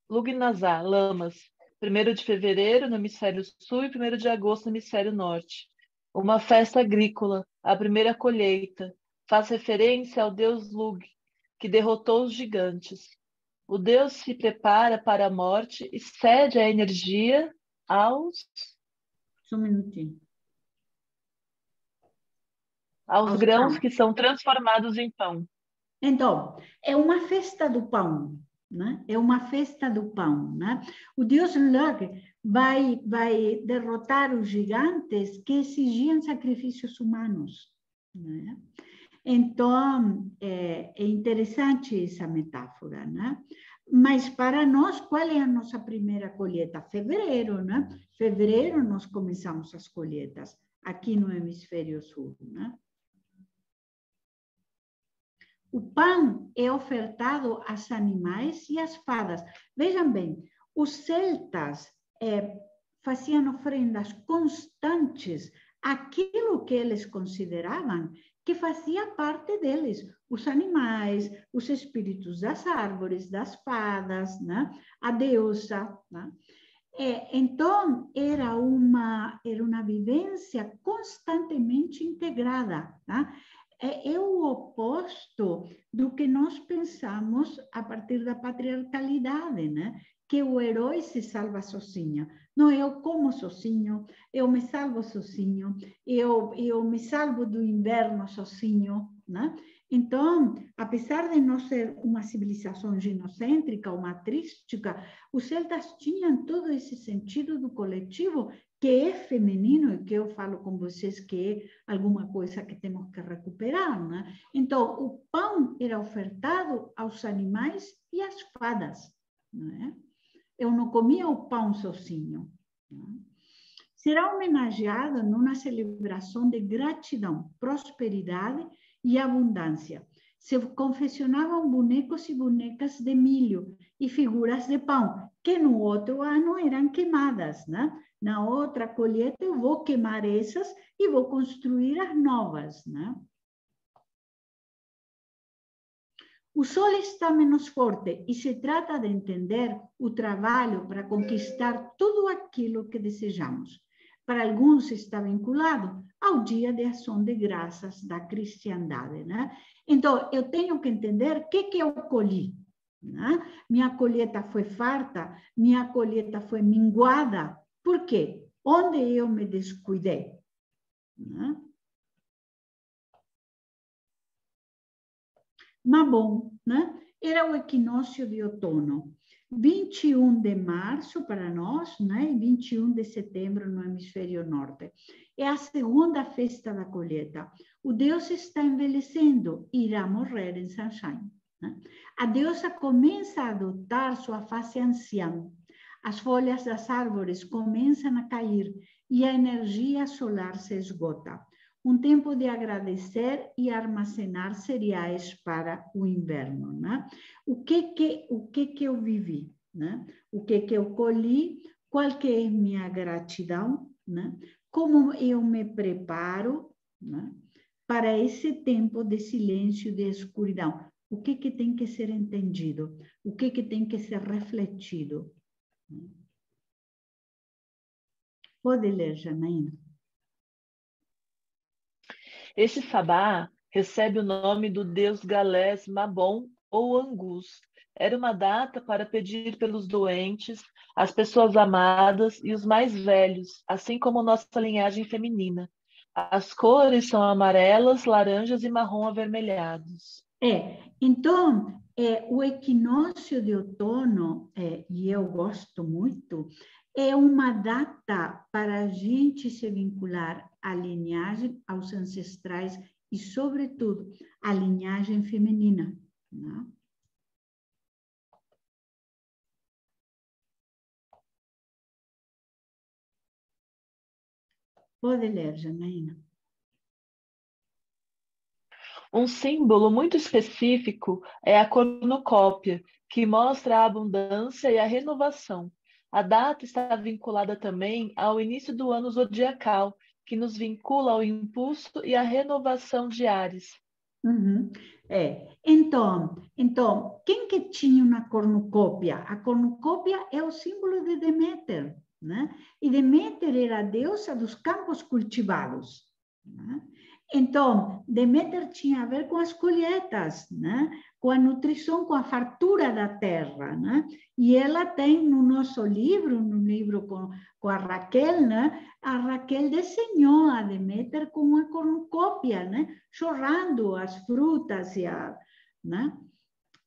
Lugnazá, Lamas, 1º de fevereiro no hemisfério sul e 1º de agosto no hemisfério norte. Uma festa agrícola, a primeira colheita, faz referência ao deus Lug, que derrotou os gigantes. O deus se prepara para a morte e cede a energia aos... Só um minutinho. Aos grãos que são transformados em pão. Então, é uma festa do pão, né? É uma festa do pão, né? O deus Lug vai derrotar os gigantes que exigiam sacrifícios humanos, né? Então, é interessante essa metáfora, né? Mas para nós, qual é a nossa primeira colheita? Fevereiro, né? Fevereiro nós começamos as colheitas aqui no hemisfério sul, né? O pão é ofertado aos animais e às fadas. Vejam bem, os celtas faziam ofrendas constantes àquilo que eles consideravam que fazia parte deles, os animais, os espíritos das árvores, das fadas, né? A deusa, né? Então, era uma vivência constantemente integrada, tá? É o oposto do que nós pensamos a partir da patriarcalidade, né? Que o herói se salva sozinho. Não, eu como sozinho, eu me salvo sozinho, eu me salvo do inverno sozinho, né? Então, apesar de não ser uma civilização ginocêntrica ou matrística, os celtas tinham todo esse sentido do coletivo que é feminino e que eu falo com vocês que é alguma coisa que temos que recuperar, né? Então, o pão era ofertado aos animais e às fadas, né? Eu não comia o pão sozinho, né? Será homenageado numa celebração de gratidão, prosperidade e abundância. Se confeccionavam bonecos e bonecas de milho e figuras de pão, que no outro ano eram queimadas, né? Na outra colheita eu vou queimar essas e vou construir as novas, né? O sol está menos forte e se trata de entender o trabalho para conquistar tudo aquilo que desejamos. Para alguns está vinculado ao dia de ação de graças da cristandade, né? Então, eu tenho que entender o que eu colhi, né? Minha colheita foi farta, minha colheita foi minguada. Por quê? Onde eu me descuidei, né? Mabon, né? Era o equinócio de outono. 21 de março para nós, né? E 21 de setembro no hemisfério norte. É a segunda festa da colheita. O Deus está envelhecendo e irá morrer em Samhain, né? A deusa começa a adotar sua face anciã. As folhas das árvores começam a cair e a energia solar se esgota. Um tempo de agradecer e armazenar cereais para o inverno, né? O que eu vivi, né? O que eu colhi, qual que é minha gratidão, né? Como eu me preparo, né? Para esse tempo de silêncio e de escuridão. O que tem que ser entendido? O que tem que ser refletido? Pode ler, Janaína. Esse sabá recebe o nome do deus galés Mabon ou Angus. Era uma data para pedir pelos doentes, as pessoas amadas e os mais velhos, assim como nossa linhagem feminina. As cores são amarelas, laranjas e marrom avermelhados. Então, o equinócio de outono, e eu gosto muito, é uma data para a gente se vincular à linhagem, aos ancestrais e, sobretudo, à linhagem feminina, né? Pode ler, Janaína. Um símbolo muito específico é a cornucópia, que mostra a abundância e a renovação. A data está vinculada também ao início do ano zodiacal, que nos vincula ao impulso e à renovação de Áries. Uhum. Então, quem que tinha uma cornucópia? A cornucópia é o símbolo de Deméter, né? E Deméter era a deusa dos campos cultivados, né? Então, Deméter tinha a ver com as colheitas, né? Com a nutrição, com a fartura da terra, né? E ela tem no nosso livro, no livro com a Raquel, né? A Raquel desenhou a Deméter com uma cornucópia, né? Chorando as frutas, né?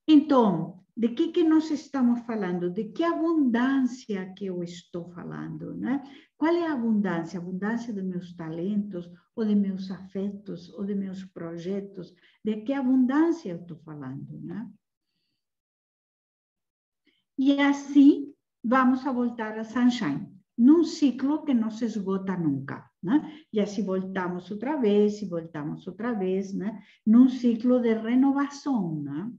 Então, de que nós estamos falando? De que abundância que eu estou falando, né? Qual é a abundância? A abundância de meus talentos, ou de meus afetos, ou de meus projetos? De que abundância eu estou falando, né? E assim, vamos a voltar a Sunshine, num ciclo que não se esgota nunca, né? E assim voltamos outra vez, e voltamos outra vez, né? Num ciclo de renovação, né?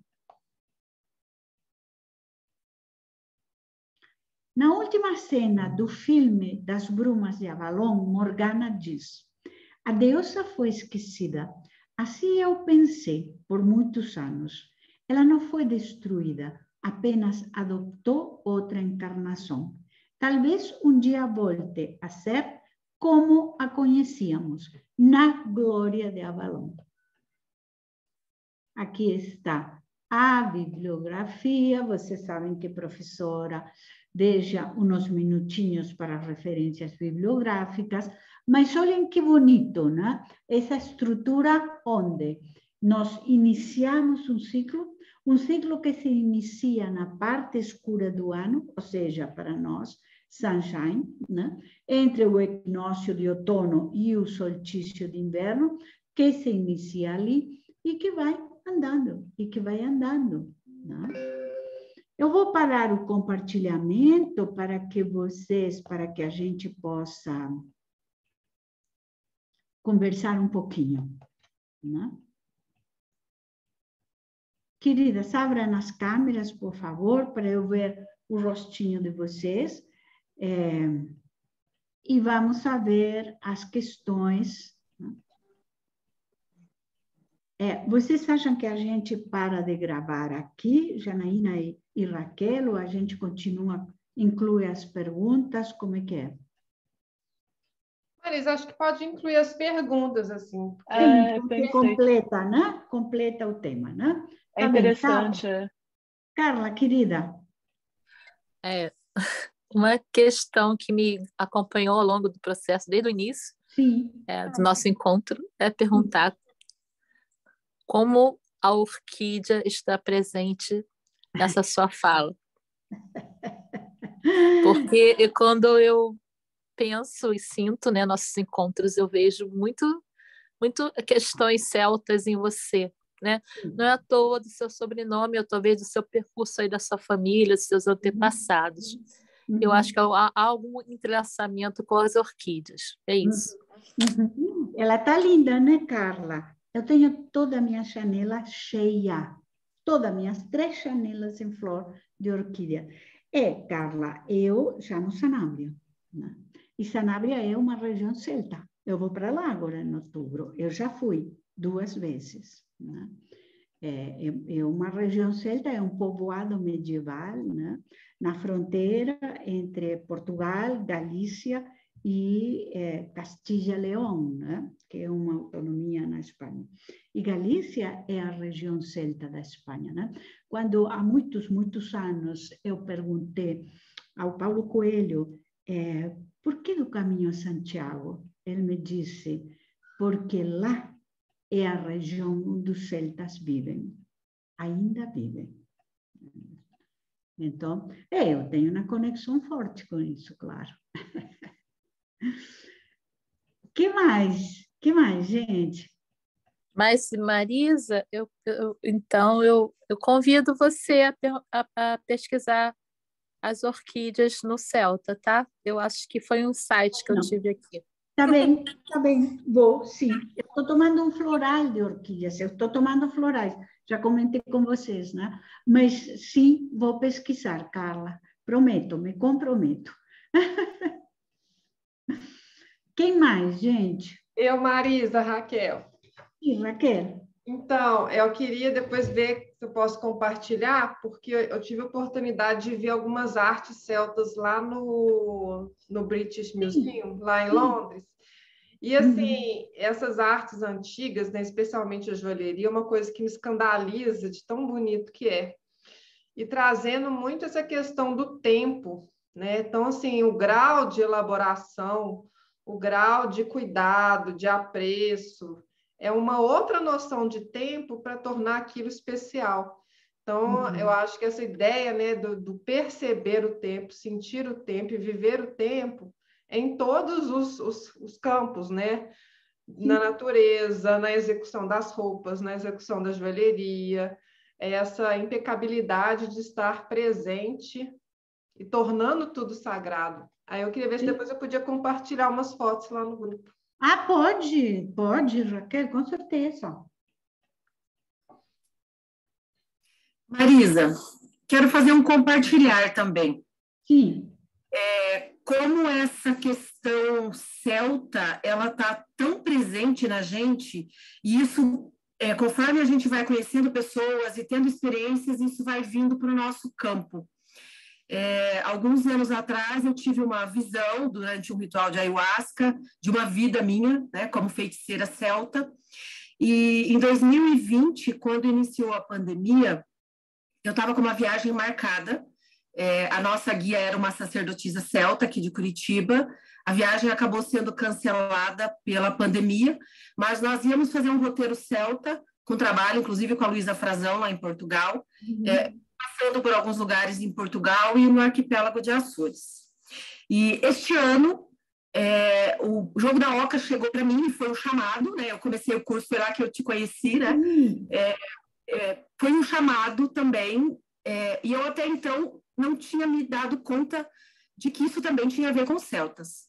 Na última cena do filme Das Brumas de Avalon, Morgana diz: a deusa foi esquecida. Assim eu pensei por muitos anos. Ela não foi destruída, apenas adoptou outra encarnação. Talvez um dia volte a ser como a conhecíamos, na glória de Avalon. Aqui está a bibliografia. Vocês sabem que professora deixa uns minutinhos para referências bibliográficas, mas olhem que bonito, né? Essa estrutura onde nós iniciamos um ciclo que se inicia na parte escura do ano, ou seja, para nós, Sunshine, né? Entre o equinócio de outono e o solstício de inverno, que se inicia ali e que vai andando, né? Eu vou parar o compartilhamento para que a gente possa conversar um pouquinho, né? Queridas, abram as câmeras, por favor, para eu ver o rostinho de vocês. E vamos a ver as questões. Vocês acham que a gente para de gravar aqui, Janaína e Raquel, ou a gente continua, inclui as perguntas? Como é que é? Marisa, acho que pode incluir as perguntas, assim. Porque completa, né? Completa o tema, né? É interessante. Carla, querida. Uma questão que me acompanhou ao longo do processo, desde o início, Sim. Do nosso encontro, é perguntar como a orquídea está presente nessa sua fala. Porque quando eu penso e sinto, né, nossos encontros, eu vejo muito questões celtas em você, né? Não é à toa do seu sobrenome, ou talvez do seu percurso aí da sua família, dos seus antepassados. Eu acho que há algum entrelaçamento com as orquídeas. É isso. Ela está linda, né, Carla? Eu tenho toda a minha janela cheia. Todas as minhas 3 janelas em flor de orquídea. Carla, eu já no Sanabria, né? E Sanabria é uma região celta. Eu vou para lá agora em outubro. Eu já fui 2 vezes, né? É uma região celta, é um povoado medieval, né? Na fronteira entre Portugal, Galícia e Castilla y León, né? Que é uma autonomia na Espanha. E Galícia é a região celta da Espanha, né? Quando há muitos anos eu perguntei ao Paulo Coelho por que do Caminho a Santiago, ele me disse, porque lá é a região onde os celtas vivem, ainda vivem. Então, eu tenho uma conexão forte com isso, claro. Que mais, gente? Mas, Marisa, então eu convido você a pesquisar as orquídeas no Celta, tá? Eu acho que foi um site que eu tive aqui. Tá bem, vou, sim. Eu estou tomando um floral de orquídeas, eu estou tomando florais, já comentei com vocês, né? Mas sim, vou pesquisar, Carla. Prometo, me comprometo. Quem mais, gente? Eu, Marisa, Raquel. Sim, Raquel. Então, eu queria depois ver se eu posso compartilhar, porque eu tive a oportunidade de ver algumas artes celtas lá no British Museum, lá em Londres. E, assim, essas artes antigas, né, especialmente a joalheria, é uma coisa que me escandaliza de tão bonito que é. E trazendo muito essa questão do tempo, né? Então, assim, o grau de elaboração, o grau de cuidado, de apreço, é uma outra noção de tempo para tornar aquilo especial. Então, eu acho que essa ideia, né, do perceber o tempo, sentir o tempo e viver o tempo é em todos os campos, né? Na natureza, na execução das roupas, na execução da joalheria, essa impecabilidade de estar presente e tornando tudo sagrado. Aí eu queria ver se depois eu podia compartilhar umas fotos lá no grupo. Ah, pode, Raquel, com certeza. Marisa, quero fazer um compartilhar também. Sim. Como essa questão celta, ela está tão presente na gente, e isso, conforme a gente vai conhecendo pessoas e tendo experiências, isso vai vindo para o nosso campo. Alguns anos atrás, eu tive uma visão, durante um ritual de ayahuasca, de uma vida minha, né, como feiticeira celta, e em 2020, quando iniciou a pandemia, eu estava com uma viagem marcada. A nossa guia era uma sacerdotisa celta aqui de Curitiba. A viagem acabou sendo cancelada pela pandemia, mas nós íamos fazer um roteiro celta, com trabalho, inclusive com a Luísa Frazão, lá em Portugal, passando por alguns lugares em Portugal e no arquipélago de Açores. E este ano, o Jogo da Oca chegou para mim e foi um chamado, né? Eu comecei o curso, foi lá que eu te conheci, né? Foi um chamado também, e eu até então não tinha me dado conta de que isso também tinha a ver com celtas.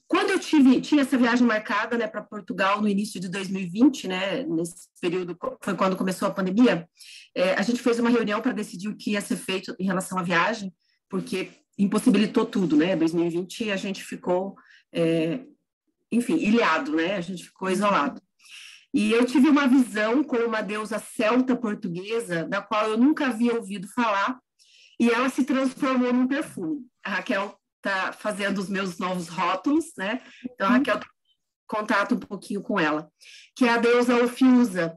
Quando eu tinha essa viagem marcada, né, para Portugal no início de 2020, né, nesse período foi quando começou a pandemia, a gente fez uma reunião para decidir o que ia ser feito em relação à viagem, porque impossibilitou tudo, né? 2020 a gente ficou, enfim, ilhado, né? A gente ficou isolado. E eu tive uma visão com uma deusa celta portuguesa, da qual eu nunca havia ouvido falar, e ela se transformou num perfume. A Raquel está fazendo os meus novos rótulos, né? Então, a Raquel tem contato um pouquinho com ela, que é a deusa Ophiusa.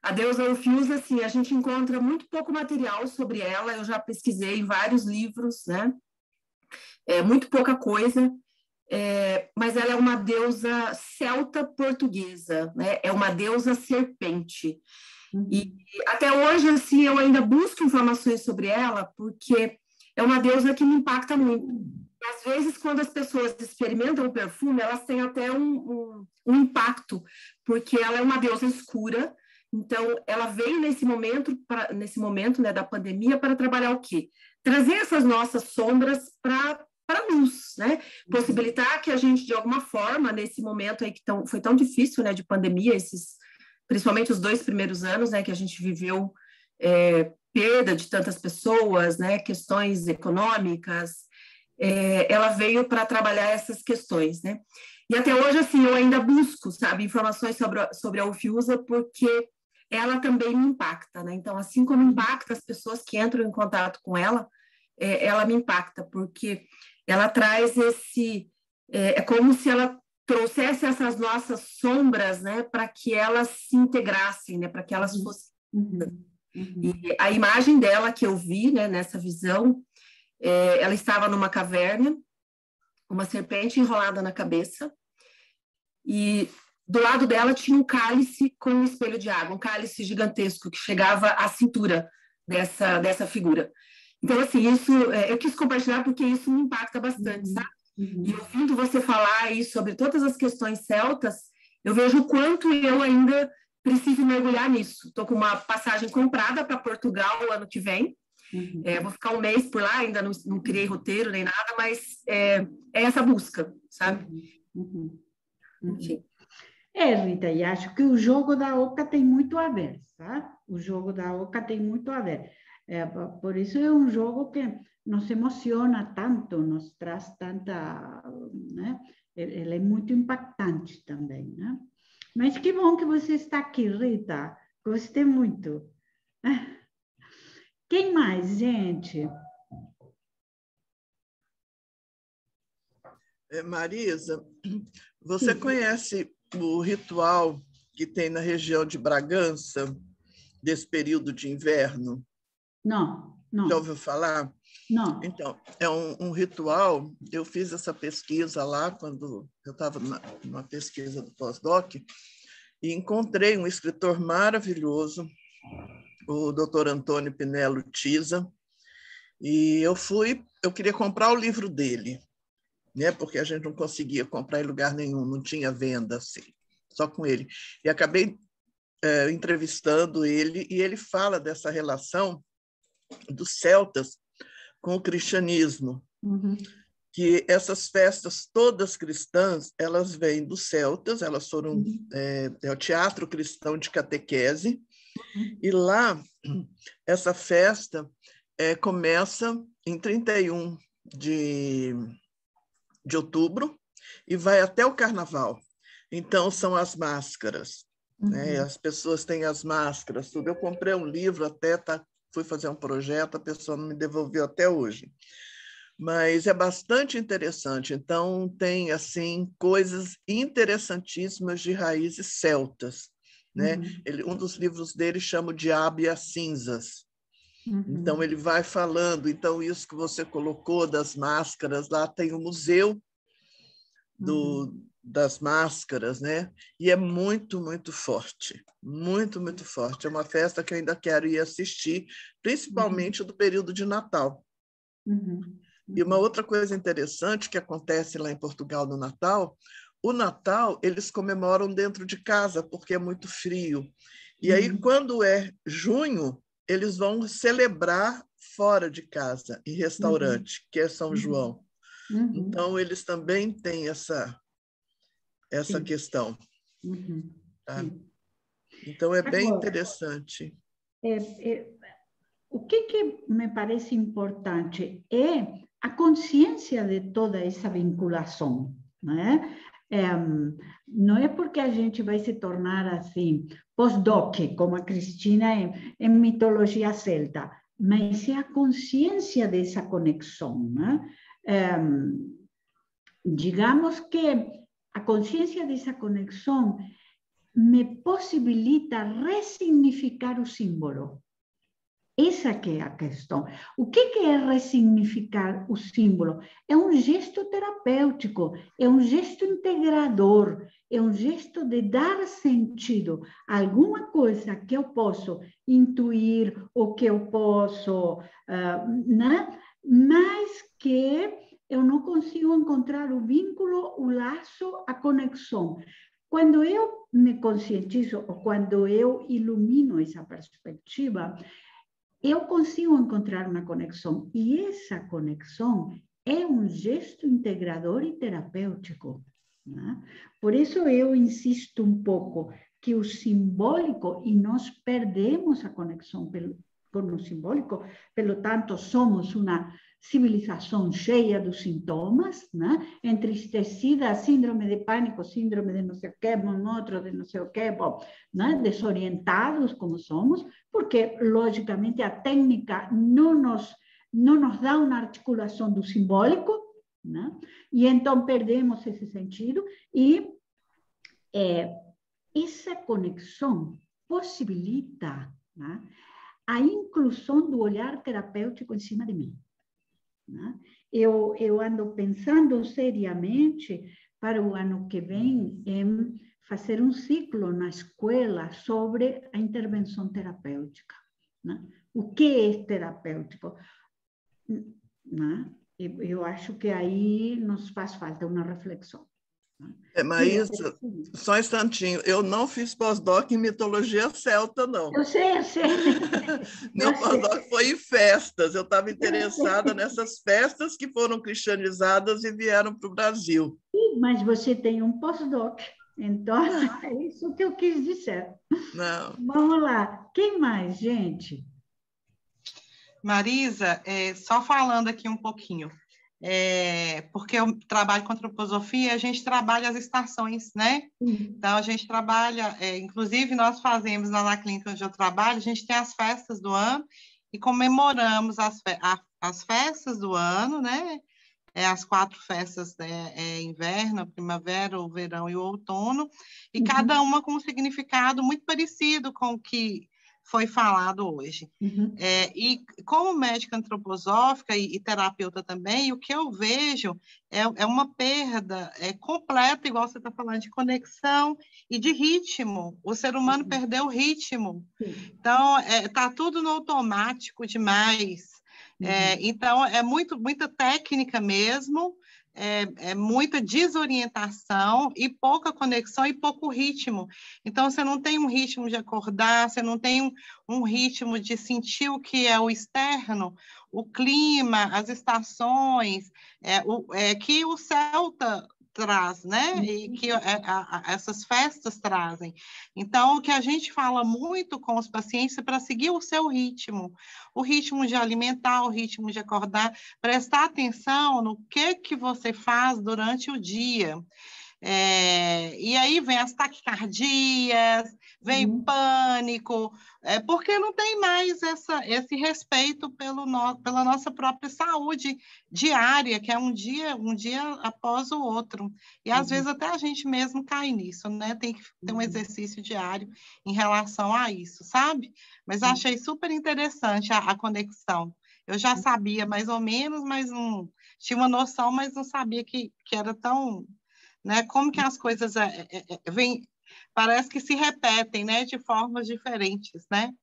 A deusa Ophiusa, assim, a gente encontra muito pouco material sobre ela, eu já pesquisei em vários livros, né? Muito pouca coisa, mas ela é uma deusa celta portuguesa, né? É uma deusa serpente. E até hoje, assim, eu ainda busco informações sobre ela, porque é uma deusa que me impacta muito. E, às vezes, quando as pessoas experimentam o perfume, elas têm até um impacto, porque ela é uma deusa escura. Então, ela veio nesse momento, né, da pandemia, para trabalhar o quê? Trazer essas nossas sombras para a luz, né? Possibilitar que a gente, de alguma forma, nesse momento aí que foi tão difícil, né, de pandemia, principalmente os 2 primeiros anos, né, que a gente viveu perda de tantas pessoas, né, questões econômicas, ela veio para trabalhar essas questões, né? E até hoje, assim, eu ainda busco, sabe, informações sobre a Ophiusa, porque ela também me impacta, né? Então, assim como impacta as pessoas que entram em contato com ela, ela me impacta, porque ela traz é como se ela trouxesse essas nossas sombras, né, para que elas se integrassem, né, para que elas fossem. E a imagem dela que eu vi, né, nessa visão, ela estava numa caverna, uma serpente enrolada na cabeça, e do lado dela tinha um cálice com um espelho de água, um cálice gigantesco que chegava à cintura dessa figura. Então, assim, isso eu quis compartilhar porque isso me impacta bastante, sabe? E ouvindo você falar aí sobre todas as questões celtas, eu vejo o quanto eu ainda preciso mergulhar nisso. Estou com uma passagem comprada para Portugal ano que vem. Vou ficar um mês por lá, ainda não criei roteiro nem nada, mas é essa busca, sabe? Enfim. Rita, e acho que o jogo da Oca tem muito a ver, tá? O jogo da Oca tem muito a ver. Por isso é um jogo que nos emociona tanto, nos traz tanta, né? Ele é muito impactante também, né? Mas que bom que você está aqui, Rita. Gostei muito. Quem mais, gente? Marisa, você conhece o ritual que tem na região de Bragança, desse período de inverno? Não, não. Já ouviu falar? Não. Então, é um ritual. Eu fiz essa pesquisa lá quando eu estava numa pesquisa do pós-doc e encontrei um escritor maravilhoso, o Dr. Antônio Pinello Tisa, e eu queria comprar o livro dele, né? Porque a gente não conseguia comprar em lugar nenhum, não tinha venda assim, só com ele. E acabei entrevistando ele, e ele fala dessa relação dos celtas com o cristianismo, que essas festas todas cristãs, elas vêm dos celtas, elas foram é o teatro cristão de catequese, e lá essa festa começa em 31 de outubro e vai até o carnaval. Então, são as máscaras, né? As pessoas têm as máscaras, tudo. Eu comprei um livro até, fui fazer um projeto, a pessoa não me devolveu até hoje. Mas é bastante interessante. Então, tem assim coisas interessantíssimas de raízes celtas, né? Um dos livros dele chama O Diabo e as Cinzas. Então, ele vai falando. Então, isso que você colocou das máscaras, lá tem o museu das máscaras, né? E é muito, muito forte. Muito, muito forte. É uma festa que eu ainda quero ir assistir, principalmente do período de Natal. E uma outra coisa interessante que acontece lá em Portugal no Natal, o Natal eles comemoram dentro de casa, porque é muito frio. E aí, quando é junho, eles vão celebrar fora de casa, em restaurante, que é São João. Então, eles também têm essa questão. Tá? Então, é bem interessante. O que me parece importante é a consciência de toda essa vinculação, né? Não é porque a gente vai se tornar assim, pós-doc, como a Cristina em mitologia celta, mas é a consciência dessa conexão, né? Digamos que a consciência dessa conexão me possibilita ressignificar o símbolo. Essa que é a questão. O que é ressignificar o símbolo? É um gesto terapêutico, é um gesto integrador, é um gesto de dar sentido a alguma coisa que eu posso intuir ou que eu posso, né? Mas que eu não consigo encontrar o vínculo, o laço, a conexão. Quando eu me conscientizo ou quando eu ilumino essa perspectiva, eu consigo encontrar uma conexão. E essa conexão é um gesto integrador e terapêutico, né? Por isso eu insisto um pouco que o simbólico, e nós perdemos a conexão com o simbólico, pelo tanto somos uma civilização cheia de sintomas, né? Entristecida, síndrome de pânico, síndrome de não sei o quê, outro de não sei o quê, bom, né? Desorientados como somos, porque, logicamente, a técnica não nos dá uma articulação do simbólico, né? E então perdemos esse sentido, e essa conexão possibilita, né, a inclusão do olhar terapêutico em cima de mim. Né? Eu ando pensando seriamente para o ano que vem em fazer um ciclo na escola sobre a intervenção terapêutica. Né? O que é terapêutico? Né? Eu acho que aí nos faz falta uma reflexão. Maísa, só um instantinho. Eu não fiz pós-doc em mitologia celta, não. Eu sei. Meu pós-doc foi em festas. Eu estava interessada nessas festas que foram cristianizadas e vieram para o Brasil. Mas você tem um pós-doc. Então, é isso que eu quis dizer. Não. Vamos lá. Quem mais, gente? Marisa, só falando aqui um pouquinho. Porque eu trabalho com antroposofia, a gente trabalha as estações, né? Então, a gente trabalha, inclusive, nós fazemos lá na clínica onde eu trabalho, a gente tem as festas do ano e comemoramos as festas do ano, né? As 4 festas, né? Inverno, a primavera, o verão e o outono, e cada uma com um significado muito parecido com o que foi falado hoje. E como médica antroposófica e terapeuta também, o que eu vejo é uma perda completa, igual você está falando, de conexão e de ritmo. O ser humano perdeu o ritmo. Então, está tudo no automático demais. Então, é muita técnica mesmo, muita desorientação e pouca conexão e pouco ritmo. Então, você não tem um ritmo de acordar, você não tem um ritmo de sentir o que é o externo, o clima, as estações, que o celta traz, né? E que essas festas trazem. Então, o que a gente fala muito com os pacientes é para seguir o seu ritmo, o ritmo de alimentar, o ritmo de acordar, prestar atenção no que você faz durante o dia. E aí vem as taquicardias, vem pânico, porque não tem mais esse respeito pela nossa própria saúde diária, que é um dia após o outro. E às vezes até a gente mesmo cai nisso, né? Tem que ter um exercício diário em relação a isso, sabe? Mas achei super interessante a conexão. Eu já sabia mais ou menos, mas não tinha uma noção, mas não sabia que era tão... Né? Como que as coisas parece que se repetem, né? De formas diferentes, né?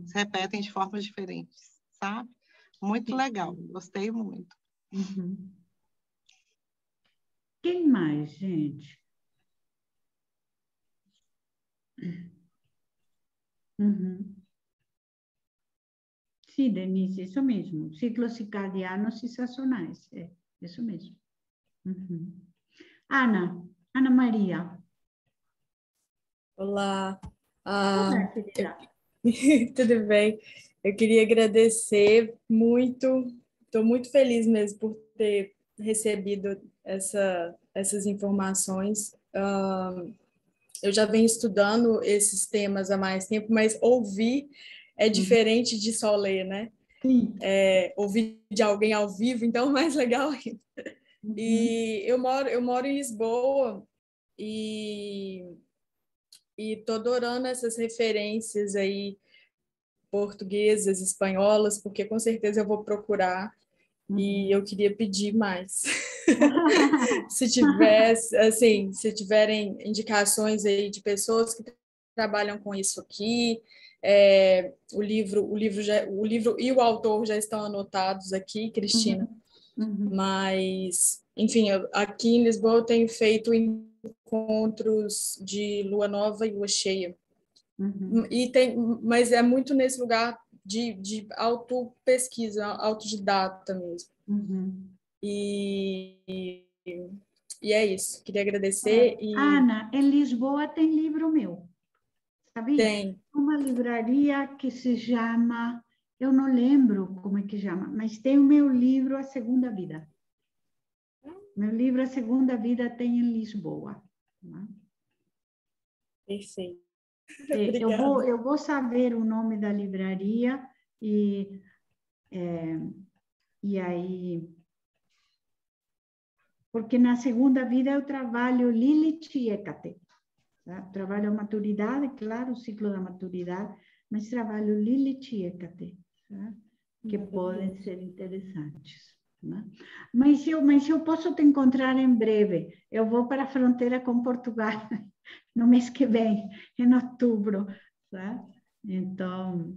Se repetem de formas diferentes, sabe? Muito legal, gostei muito. Quem mais, gente? Sim, Denise, isso mesmo. Ciclos circadianos e sazonais, isso mesmo. Ana Maria. Olá. Olá, querida. Tudo bem? Eu queria agradecer muito, estou muito feliz mesmo por ter recebido essas informações. Eu já venho estudando esses temas há mais tempo, mas ouvir é diferente de só ler, né? Sim. Ouvir de alguém ao vivo, então, mais legal ainda. E eu moro em Lisboa e estou adorando essas referências aí portuguesas, espanholas, porque com certeza eu vou procurar e eu queria pedir mais. Se tiverem indicações aí de pessoas que trabalham com isso aqui, o livro e o autor já estão anotados aqui, Cristina. Mas, enfim, aqui em Lisboa eu tenho feito encontros de lua nova e lua cheia. Mas é muito nesse lugar de autopesquisa, autodidata mesmo. E é isso. Queria agradecer. Ana, em Lisboa tem livro meu, sabia? Tem. Uma livraria que se chama, eu não lembro como é que chama, mas tem o meu livro A Segunda Vida. Meu livro A Segunda Vida tem em Lisboa. Perfeito. Eu vou saber o nome da livraria e aí... Porque na segunda vida eu trabalho Lilith e Hecate. Tá? Trabalho a maturidade, claro, o ciclo da maturidade, mas trabalho Lilith e Hecate, tá? Que podem ser interessantes. Né? Mas eu posso te encontrar em breve. Eu vou para a fronteira com Portugal no mês que vem, em outubro. Tá? Então,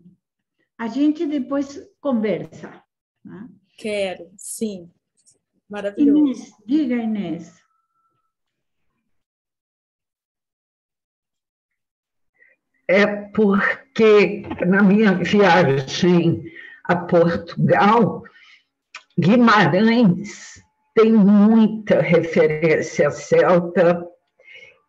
a gente depois conversa. Tá? Quero, sim. Maravilhoso. Inês, diga, Inês. é porque na minha viagem a Portugal, Guimarães tem muita referência celta.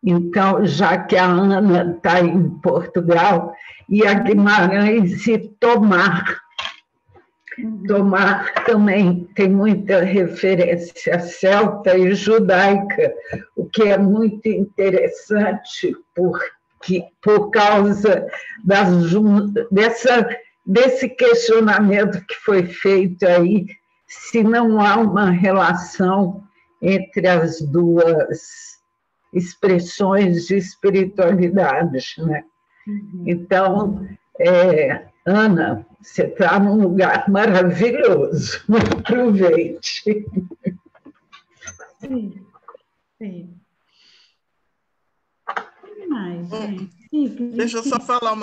Então, já que a Ana está em Portugal, e a Guimarães e Tomar. Tomar também tem muita referência celta e judaica, o que é muito interessante, por causa desse questionamento que foi feito aí, se não há uma relação entre as duas expressões de espiritualidade, né? Então, Ana, você está num lugar maravilhoso, aproveite. Sim, sim. Que mais, gente? Sim, deixa eu só falar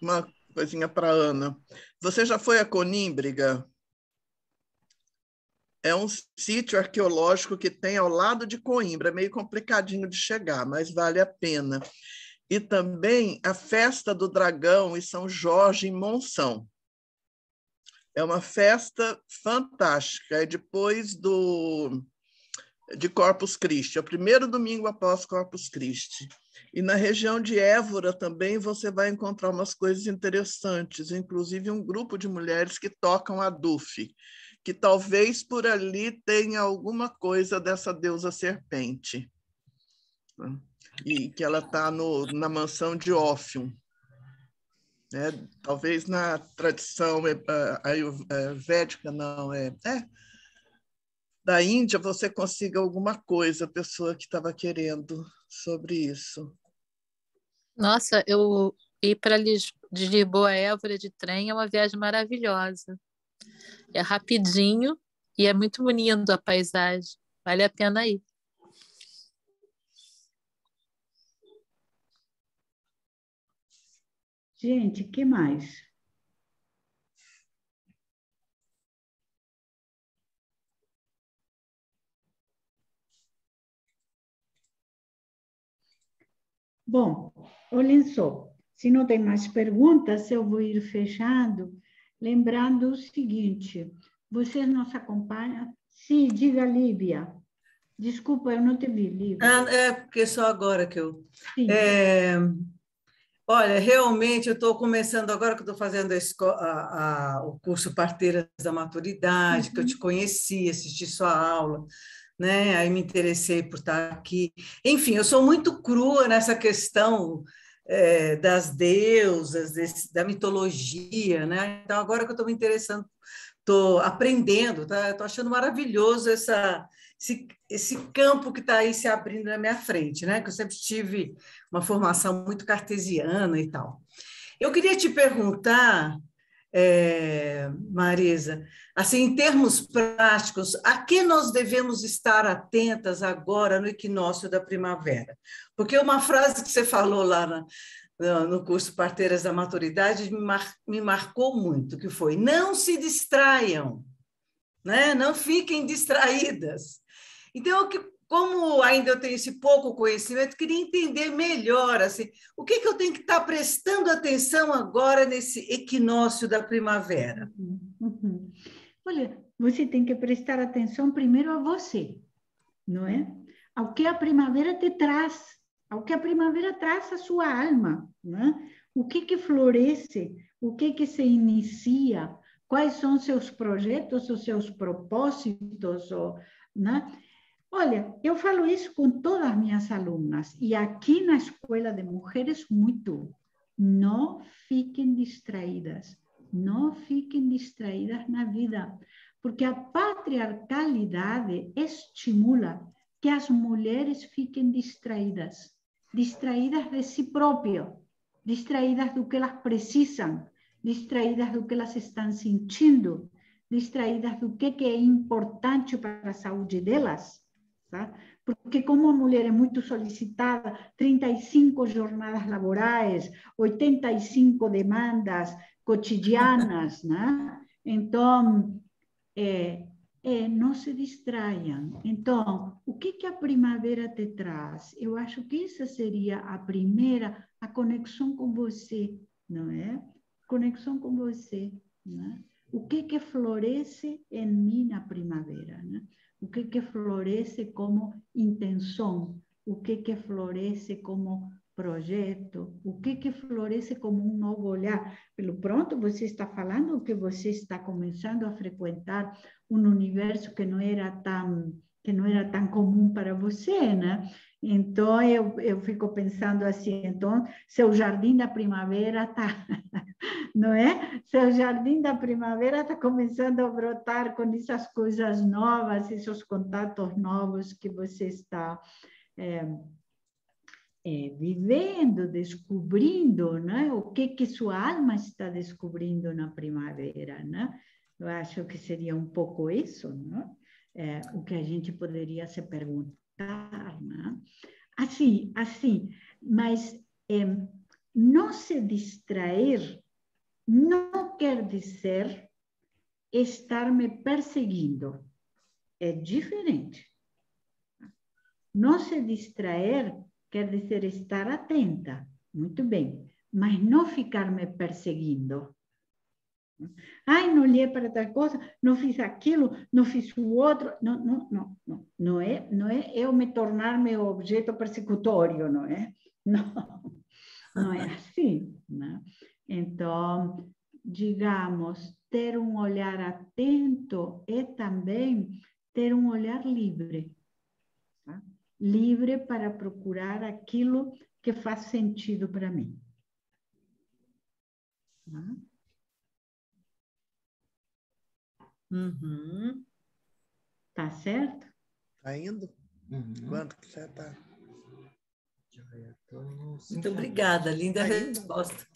uma coisinha para a Ana. Você já foi a Conímbriga? É um sítio arqueológico que tem ao lado de Coimbra, é meio complicadinho de chegar, mas vale a pena. E também a Festa do Dragão em São Jorge, em Monção. É uma festa fantástica, é depois de Corpus Christi, é o primeiro domingo após Corpus Christi. E na região de Évora também você vai encontrar umas coisas interessantes, inclusive um grupo de mulheres que tocam adufre, que talvez por ali tenha alguma coisa dessa deusa serpente, e que ela está na mansão de Ófium. Talvez na tradição védica, não, da Índia, você consiga alguma coisa, a pessoa que estava querendo sobre isso. Nossa, eu ir para de Lisboa a Évora de trem é uma viagem maravilhosa. É rapidinho e é muito bonito a paisagem. Vale a pena ir. Gente, o que mais? Bom, olhem só, se não tem mais perguntas, eu vou ir fechando, lembrando o seguinte, vocês nos acompanham? Sim, diga, Lívia. Desculpa, eu não te vi, Lívia. É porque só agora que eu... Olha, realmente eu estou começando agora que eu estou fazendo o curso Parteiras da Maturidade, que eu te conheci, assisti sua aula, né? Aí me interessei por estar aqui. Enfim, eu sou muito crua nessa questão das deusas, da mitologia, né? Então, agora que eu estou me interessando, estou aprendendo, tá? Estou achando maravilhoso esse campo que está aí se abrindo na minha frente, né? Que eu sempre tive uma formação muito cartesiana e tal. Eu queria te perguntar, Marisa, assim, em termos práticos, a que nós devemos estar atentas agora no equinócio da primavera? Porque uma frase que você falou lá no curso Parteiras da Maturidade me marcou muito, que foi: não se distraiam, né? Não fiquem distraídas. Então, como ainda eu tenho esse pouco conhecimento, queria entender melhor assim, o que eu tenho que estar prestando atenção agora nesse equinócio da primavera. Olha, você tem que prestar atenção primeiro a você, não é? Ao que a primavera te traz, ao que a primavera traz à sua alma, não é? O que floresce, o que se inicia, quais são seus projetos, os seus propósitos, né? Olha, eu falo isso com todas as minhas alunas, e aqui na Escola de Mulheres muito. Não fiquem distraídas, não fiquem distraídas na vida, porque a patriarcalidade estimula que as mulheres fiquem distraídas de si próprias, distraídas do que elas precisam, distraídas do que elas estão sentindo, distraídas do que é importante para a saúde delas. Tá? Porque como a mulher é muito solicitada, 35 jornadas laborais, 85 demandas cotidianas, né? Então, não se distraiam. Então, o que a primavera te traz? Eu acho que essa seria a primeira, a conexão com você, não é? Conexão com você, né? O que floresce em mim na primavera, né? O que floresce como intenção, o que floresce como projeto, o que floresce como um novo olhar. Pelo pronto, você está falando que você está começando a frequentar um universo que não era tão comum para você, né? Então, eu fico pensando assim, então, seu jardim da primavera está, não é? Seu jardim da primavera está começando a brotar com essas coisas novas, esses contatos novos que você está vivendo, descobrindo, né? O que sua alma está descobrindo na primavera, né? Eu acho que seria um pouco isso, né? O que a gente poderia se perguntar, né? Assim, mas não se distrair não quer dizer estar me perseguindo. É diferente. Não se distrair quer dizer estar atenta, muito bem, mas não ficar me perseguindo. Ai, não olhei para tal coisa, não fiz aquilo, não fiz o outro. Não é eu me tornar meu objeto persecutório, não é? Não é assim, né? Então, digamos, ter um olhar atento é também ter um olhar livre. Tá? Livre para procurar aquilo que faz sentido para mim. Tá? Uhum. Tá certo? Tá indo? Uhum. Quanto que você tá? Muito obrigada, linda resposta.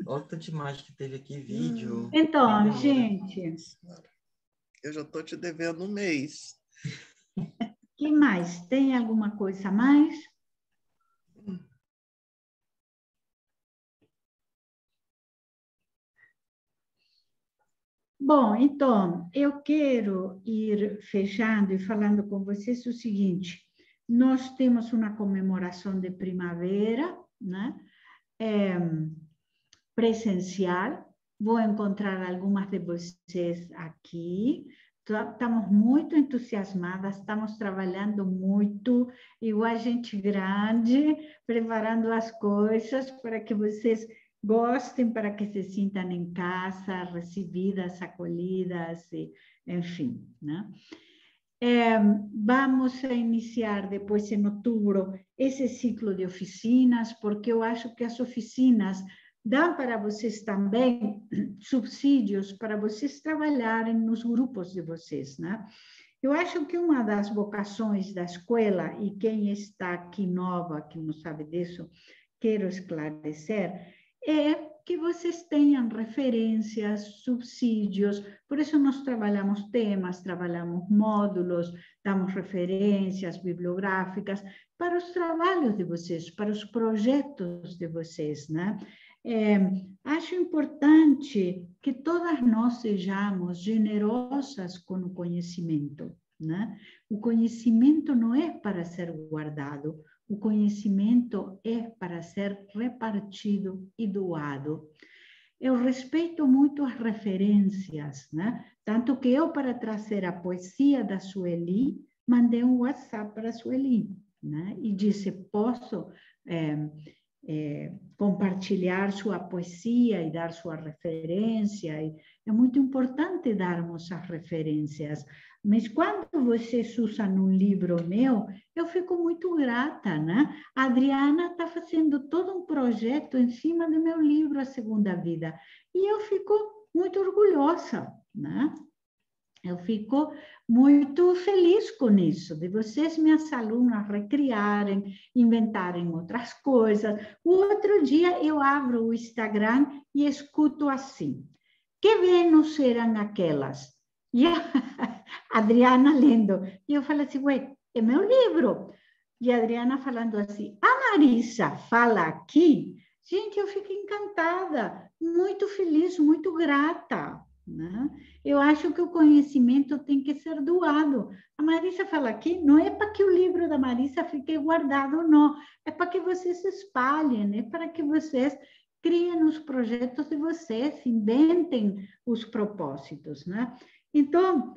Olha o tanto de imagem que teve aqui, vídeo. Então, gente... Eu já estou te devendo um mês. Que mais? Tem alguma coisa a mais? Bom, então, eu quero ir fechando e falando com vocês o seguinte. Nós temos uma comemoração de primavera, né? Presencial. Vou encontrar algumas de vocês aqui. Estamos muito entusiasmadas, estamos trabalhando muito, igual a gente grande, preparando as coisas para que vocês gostem, para que se sintam em casa, recebidas, acolhidas, enfim, né? Vamos a iniciar depois em outubro esse ciclo de oficinas, porque eu acho que as oficinas dão para vocês também subsídios para vocês trabalharem nos grupos de vocês, né? Eu acho que uma das vocações da escola, e quem está aqui nova, que não sabe disso, quero esclarecer, é que vocês tenham referências, subsídios, por isso nós trabalhamos temas, trabalhamos módulos, damos referências bibliográficas para os trabalhos de vocês, para os projetos de vocês, né? Acho importante que todas nós sejamos generosas com o conhecimento, né? O conhecimento não é para ser guardado, o conhecimento é para ser repartido e doado. Eu respeito muito as referências, né? Tanto que eu, para trazer a poesia da Sueli, mandei um WhatsApp para a Sueli, né? E disse, posso compartilhar sua poesia e dar sua referência. E é muito importante darmos as referências. Mas quando vocês usam um livro meu, eu fico muito grata, né? A Adriana está fazendo todo um projeto em cima do meu livro, A Segunda Vida. E eu fico muito orgulhosa, né? Eu fico muito feliz com isso, de vocês, minhas alunas, recriarem, inventarem outras coisas. O outro dia eu abro o Instagram e escuto assim, que Vênus eram aquelas? E a Adriana lendo. E eu falo assim, ué, é meu livro. E a Adriana falando assim, a Marisa fala aqui. Gente, eu fico encantada, muito feliz, muito grata, né? Eu acho que o conhecimento tem que ser doado. A Marisa fala aqui, não é para que o livro da Marisa fique guardado, não. É para que vocês espalhem, é para que vocês criem os projetos de vocês, inventem os propósitos, né? Então,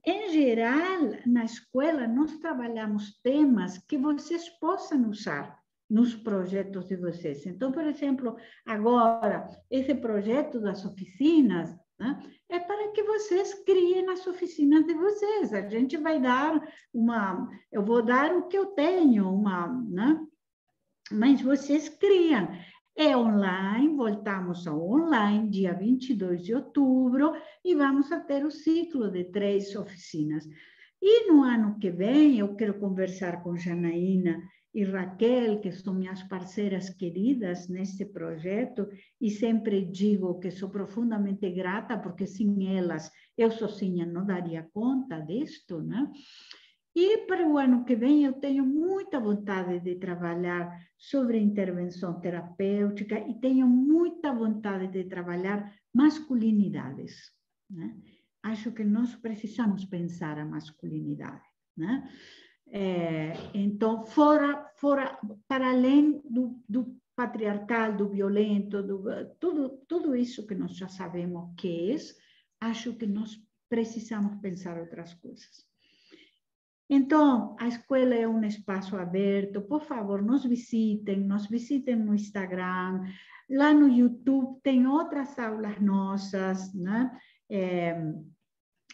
em geral, na escola, nós trabalhamos temas que vocês possam usar nos projetos de vocês. Então, por exemplo, agora, esse projeto das oficinas, né, é para que vocês criem as oficinas de vocês. A gente vai dar eu vou dar o que eu tenho, né, mas vocês criam. É online, voltamos ao online, dia 22 de outubro, e vamos a ter o ciclo de 3 oficinas. E no ano que vem, eu quero conversar com Janaína e Raquel, que são minhas parceiras queridas nesse projeto, e sempre digo que sou profundamente grata, porque sem elas, eu sozinha não daria conta disto, né? E para o ano que vem, eu tenho muita vontade de trabalhar sobre intervenção terapêutica e tenho muita vontade de trabalhar masculinidades, né? Acho que nós precisamos pensar a masculinidade, né? Então, para além do patriarcal, do violento, tudo isso que nós já sabemos que é, acho que nós precisamos pensar outras coisas. Então, a escola é um espaço aberto. Por favor, nos visitem no Instagram. Lá no YouTube tem outras aulas nossas, né?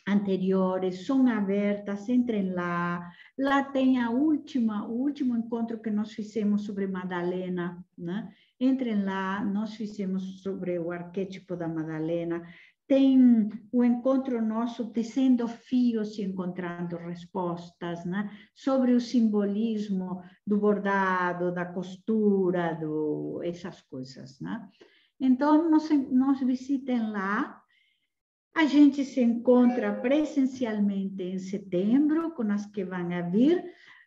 Anteriores, são abertas, entrem lá. Lá tem o último encontro que nós fizemos sobre Madalena, né? Entrem lá, nós fizemos sobre o arquétipo da Madalena. Tem o encontro nosso tecendo fios e encontrando respostas, né? Sobre o simbolismo do bordado, da costura, essas coisas, né? Então, nos visitem lá. A gente se encontra presencialmente em setembro, com as que vão a vir.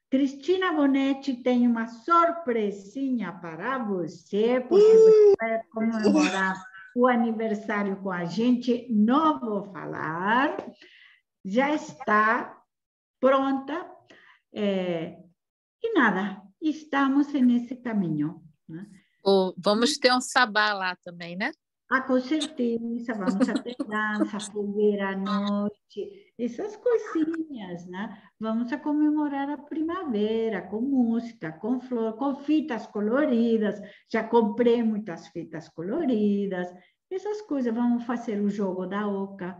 Cristina Bonetti tem uma surpresinha para você, porque você vai comemorar o aniversário com a gente. Não vou falar, já está pronta. E nada, estamos nesse caminho, né? Vamos ter um sabá lá também, né? Com certeza, vamos a ter dança, fogueira à noite, essas coisinhas, né? Vamos a comemorar a primavera com música, com flor, com fitas coloridas. Já comprei muitas fitas coloridas, essas coisas. Vamos fazer o jogo da oca,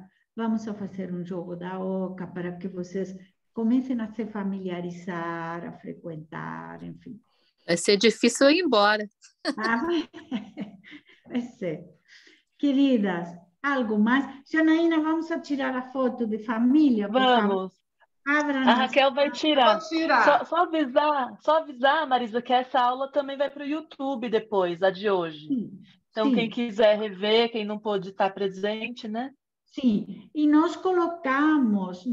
para que vocês comecem a se familiarizar, a frequentar, enfim. Vai ser difícil eu ir embora. Vai ser. Queridas, algo mais? Janaína, vamos a tirar a foto de família, por favor? Vamos. A Raquel vai tirar. Só avisar, Marisa, que essa aula também vai para o YouTube depois, a de hoje. Sim, então, sim. Quem quiser rever, quem não pôde estar presente, né? Sim, e nós colocamos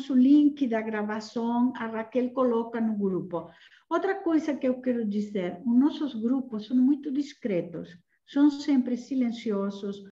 o link da gravação, a Raquel coloca no grupo. Outra coisa que eu quero dizer, os nossos grupos são muito discretos, são sempre silenciosos,